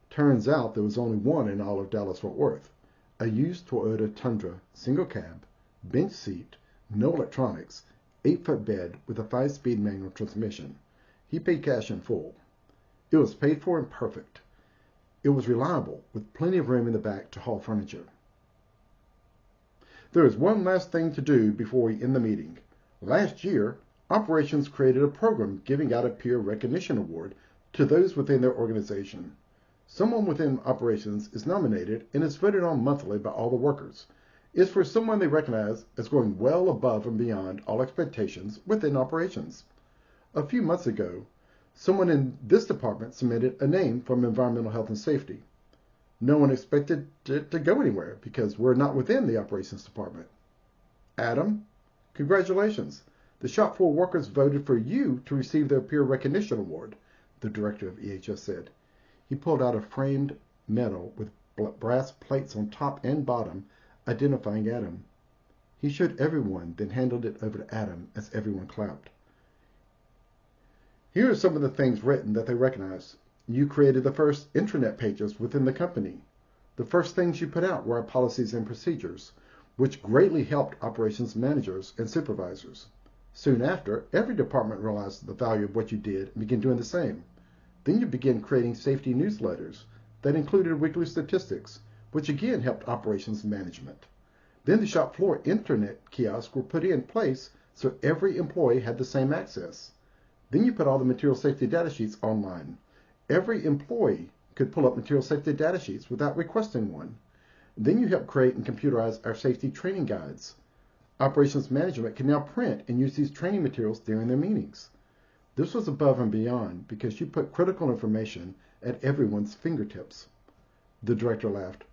Turns out there was only one in all of Dallas-Fort Worth. A used Toyota Tundra, single cab, bench seat, no electronics, 8-foot bed with a 5-speed manual transmission. He paid cash in full. It was paid for and perfect. It was reliable, with plenty of room in the back to haul furniture. There is one last thing to do before we end the meeting. Last year, Operations created a program giving out a peer recognition award to those within their organization. Someone within Operations is nominated and is voted on monthly by all the workers. It's for someone they recognize as going well above and beyond all expectations within Operations. A few months ago, someone in this department submitted a name from Environmental Health and Safety. No one expected it to go anywhere because we're not within the Operations Department. Adam, congratulations. The shop floor workers voted for you to receive their peer recognition award, the director of EHS said. He pulled out a framed medal with brass plates on top and bottom, identifying Adam. He showed everyone, then handed it over to Adam as everyone clapped. Here are some of the things written that they recognized. You created the first intranet pages within the company. The first things you put out were our policies and procedures, which greatly helped operations managers and supervisors. Soon after, every department realized the value of what you did and began doing the same. Then you began creating safety newsletters that included weekly statistics, which again helped operations management. Then the shop floor internet kiosks were put in place so every employee had the same access. Then you put all the material safety data sheets online. Every employee could pull up material safety data sheets without requesting one. Then you helped create and computerize our safety training guides. Operations management can now print and use these training materials during their meetings. This was above and beyond because you put critical information at everyone's fingertips. The director laughed.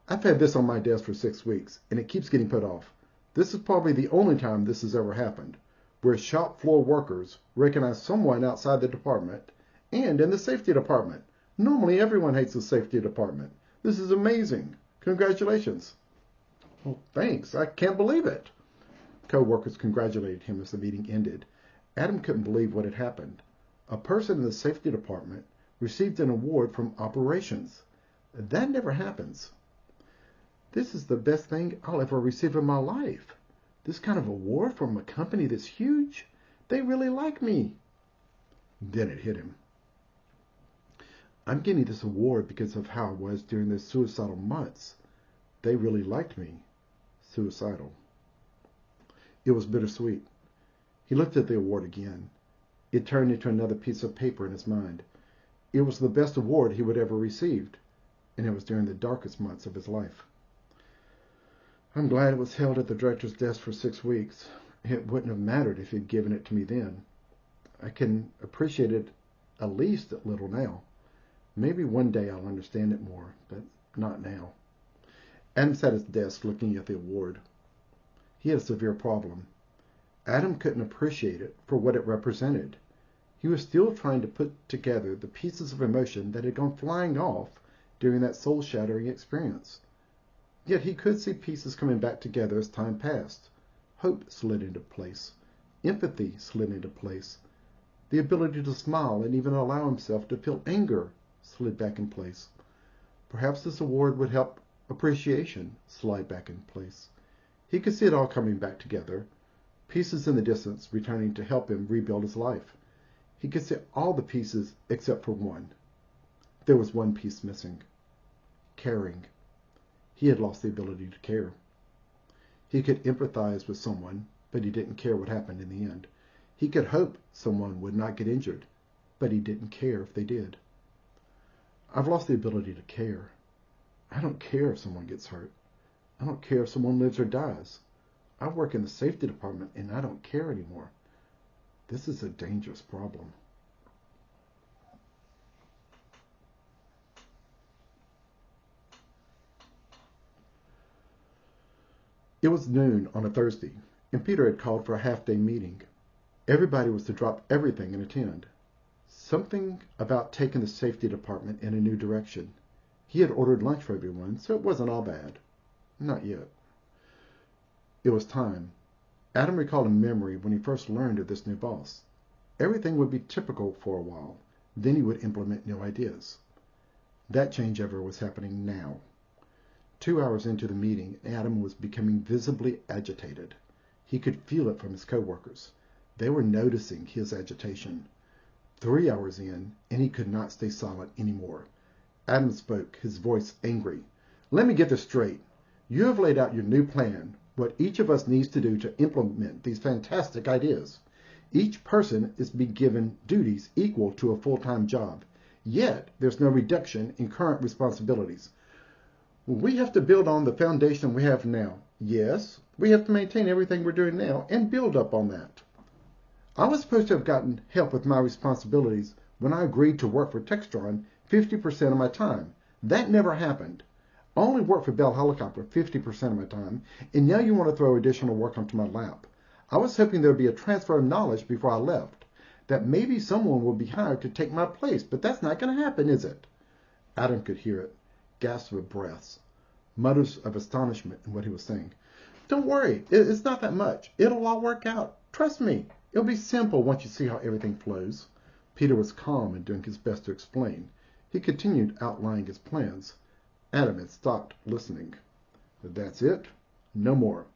I've had this on my desk for 6 weeks, and it keeps getting put off. This is probably the only time this has ever happened, where shop floor workers recognize someone outside the department and in the safety department. Normally, everyone hates the safety department. This is amazing. Congratulations. Well, thanks. I can't believe it. Co-workers congratulated him as the meeting ended. Adam couldn't believe what had happened. A person in the safety department received an award from operations. That never happens. This is the best thing I'll ever receive in my life. This kind of award from a company that's huge? They really like me. Then it hit him. I'm getting this award because of how I was during the suicidal months. They really liked me. Suicidal. It was bittersweet. He looked at the award again. It turned into another piece of paper in his mind. It was the best award he would ever received, and it was during the darkest months of his life. I'm glad it was held at the director's desk for 6 weeks. It wouldn't have mattered if he'd given it to me then. I can appreciate it at least a little now. Maybe one day I'll understand it more, but not now. Adam sat at his desk looking at the award. He had a severe problem. Adam couldn't appreciate it for what it represented. He was still trying to put together the pieces of emotion that had gone flying off during that soul-shattering experience. Yet he could see pieces coming back together as time passed. Hope slid into place. Empathy slid into place. The ability to smile and even allow himself to feel anger slid back in place. Perhaps this award would help appreciation slide back in place. He could see it all coming back together, pieces in the distance returning to help him rebuild his life. He could see all the pieces except for one. There was one piece missing. Caring. He had lost the ability to care. He could empathize with someone, but he didn't care what happened in the end. He could hope someone would not get injured, but he didn't care if they did. I've lost the ability to care. I don't care if someone gets hurt. I don't care if someone lives or dies. I work in the safety department and I don't care anymore. This is a dangerous problem. It was noon on a Thursday, and Peter had called for a half-day meeting. Everybody was to drop everything and attend. Something about taking the safety department in a new direction. He had ordered lunch for everyone, so it wasn't all bad. Not yet. It was time. Adam recalled a memory when he first learned of this new boss. Everything would be typical for a while. Then he would implement new ideas. That changeover was happening now. 2 hours into the meeting, Adam was becoming visibly agitated. He could feel it from his coworkers. They were noticing his agitation. 3 hours in, and he could not stay silent anymore. Adam spoke, his voice angry. Let me get this straight. You have laid out your new plan, what each of us needs to do to implement these fantastic ideas. Each person is being given duties equal to a full-time job. Yet, there's no reduction in current responsibilities. We have to build on the foundation we have now. Yes, we have to maintain everything we're doing now and build up on that. I was supposed to have gotten help with my responsibilities when I agreed to work for Textron 50% of my time. That never happened. I only worked for Bell Helicopter 50% of my time, and now you want to throw additional work onto my lap. I was hoping there would be a transfer of knowledge before I left, that maybe someone would be hired to take my place, but that's not going to happen, is it? Adam could hear it, gasps of breaths, mutters of astonishment in what he was saying. Don't worry, it's not that much. It'll all work out. Trust me. It'll be simple once you see how everything flows. Peter was calm and doing his best to explain. He continued outlining his plans. Adam had stopped listening. That's it. No more.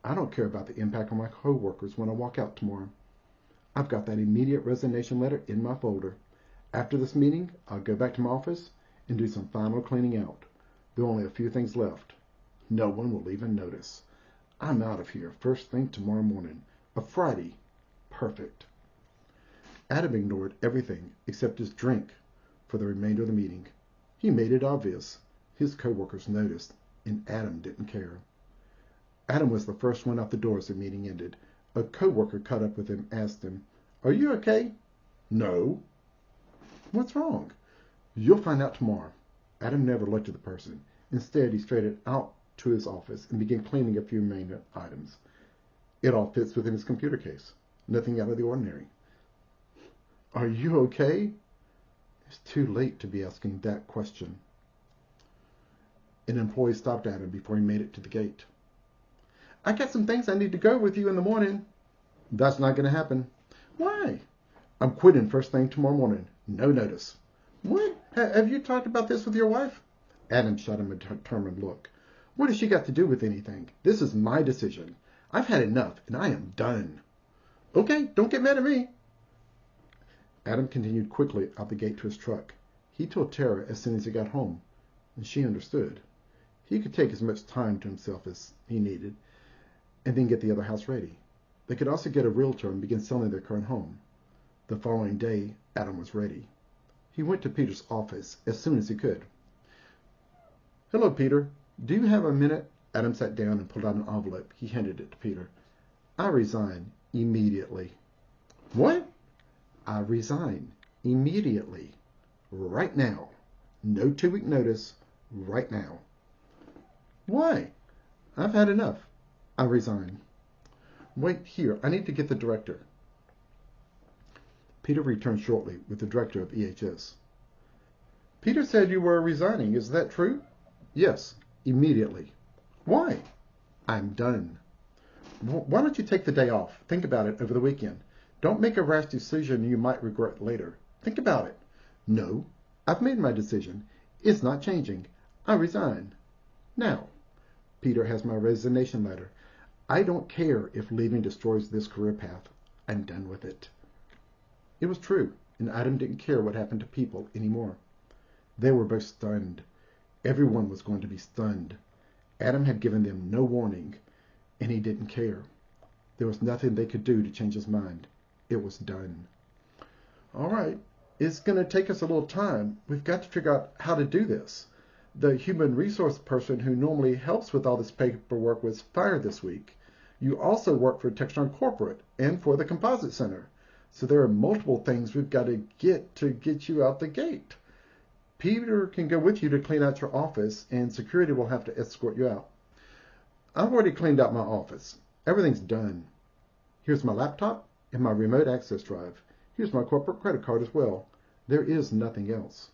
I don't care about the impact on my co-workers when I walk out tomorrow. I've got that immediate resignation letter in my folder. After this meeting, I'll go back to my office and do some final cleaning out. There are only a few things left. No one will even notice. I'm out of here first thing tomorrow morning. A Friday. Perfect. Adam ignored everything except his drink for the remainder of the meeting. He made it obvious. His co-workers noticed, and Adam didn't care. Adam was the first one out the door as the meeting ended. A co-worker caught up with him, asked him, "Are you okay?" "No." "What's wrong?" "You'll find out tomorrow." Adam never looked at the person. Instead, he straightened out to his office and began cleaning a few main items. It all fits within his computer case. Nothing out of the ordinary. "Are you okay?" It's too late to be asking that question. An employee stopped Adam before he made it to the gate. "I got some things I need to go with you in the morning." "That's not going to happen." "Why?" "I'm quitting first thing tomorrow morning. No notice." "What? Have you talked about this with your wife?" Adam shot him a determined look. "What has she got to do with anything? This is my decision. I've had enough, and I am done." "Okay, don't get mad at me." Adam continued quickly out the gate to his truck. He told Tara as soon as he got home, and she understood. He could take as much time to himself as he needed, and then get the other house ready. They could also get a realtor and begin selling their current home. The following day, Adam was ready. He went to Peter's office as soon as he could. "Hello, Peter. Do you have a minute?" Adam sat down and pulled out an envelope. He handed it to Peter. "I resign immediately." "What?" "I resign immediately. Right now. No 2-week notice. Right now." "Why?" "I've had enough. I resign." "Wait here. I need to get the director." Peter returned shortly with the director of EHS. "Peter said you were resigning. Is that true?" "Yes, immediately." "Why?" "I'm done." "Why don't you take the day off? Think about it over the weekend. Don't make a rash decision you might regret later. Think about it." "No, I've made my decision. It's not changing. I resign. Now. Peter has my resignation letter. I don't care if leaving destroys this career path. I'm done with it." It was true, and Adam didn't care what happened to people anymore. They were both stunned. Everyone was going to be stunned. Adam had given them no warning, and he didn't care. There was nothing they could do to change his mind. It was done. "All right, it's going to take us a little time. We've got to figure out how to do this. The human resource person who normally helps with all this paperwork was fired this week. You also work for Textron Corporate and for the Composite Center. So there are multiple things we've got to get you out the gate. Peter can go with you to clean out your office, and security will have to escort you out." "I've already cleaned out my office. Everything's done. Here's my laptop and my remote access drive. Here's my corporate credit card as well. There is nothing else."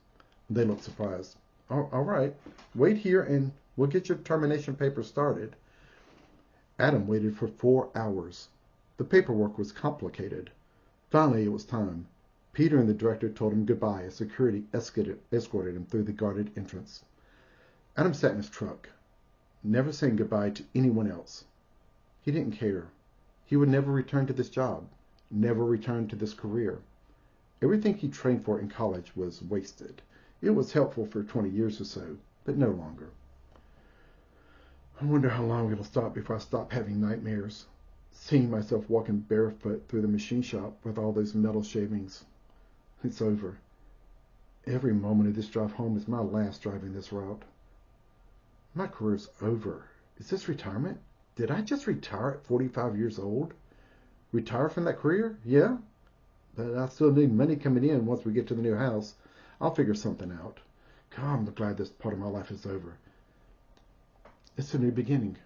They looked surprised. All right. Wait here and we'll get your termination papers started." Adam waited for 4 hours. The paperwork was complicated. Finally, it was time. Peter and the director told him goodbye as security escorted him through the guarded entrance. Adam sat in his truck, never saying goodbye to anyone else. He didn't care. He would never return to this job, never return to this career. Everything he trained for in college was wasted. It was helpful for 20 years or so, but no longer. I wonder how long it'll stop before I stop having nightmares. Seeing myself walking barefoot through the machine shop with all those metal shavings. It's over. Every moment of this drive home is my last driving this route. My career's over. Is this retirement? Did I just retire at 45 years old? Retire from that career? Yeah. But I still need money coming in once we get to the new house. I'll figure something out. God, I'm glad this part of my life is over. It's a new beginning.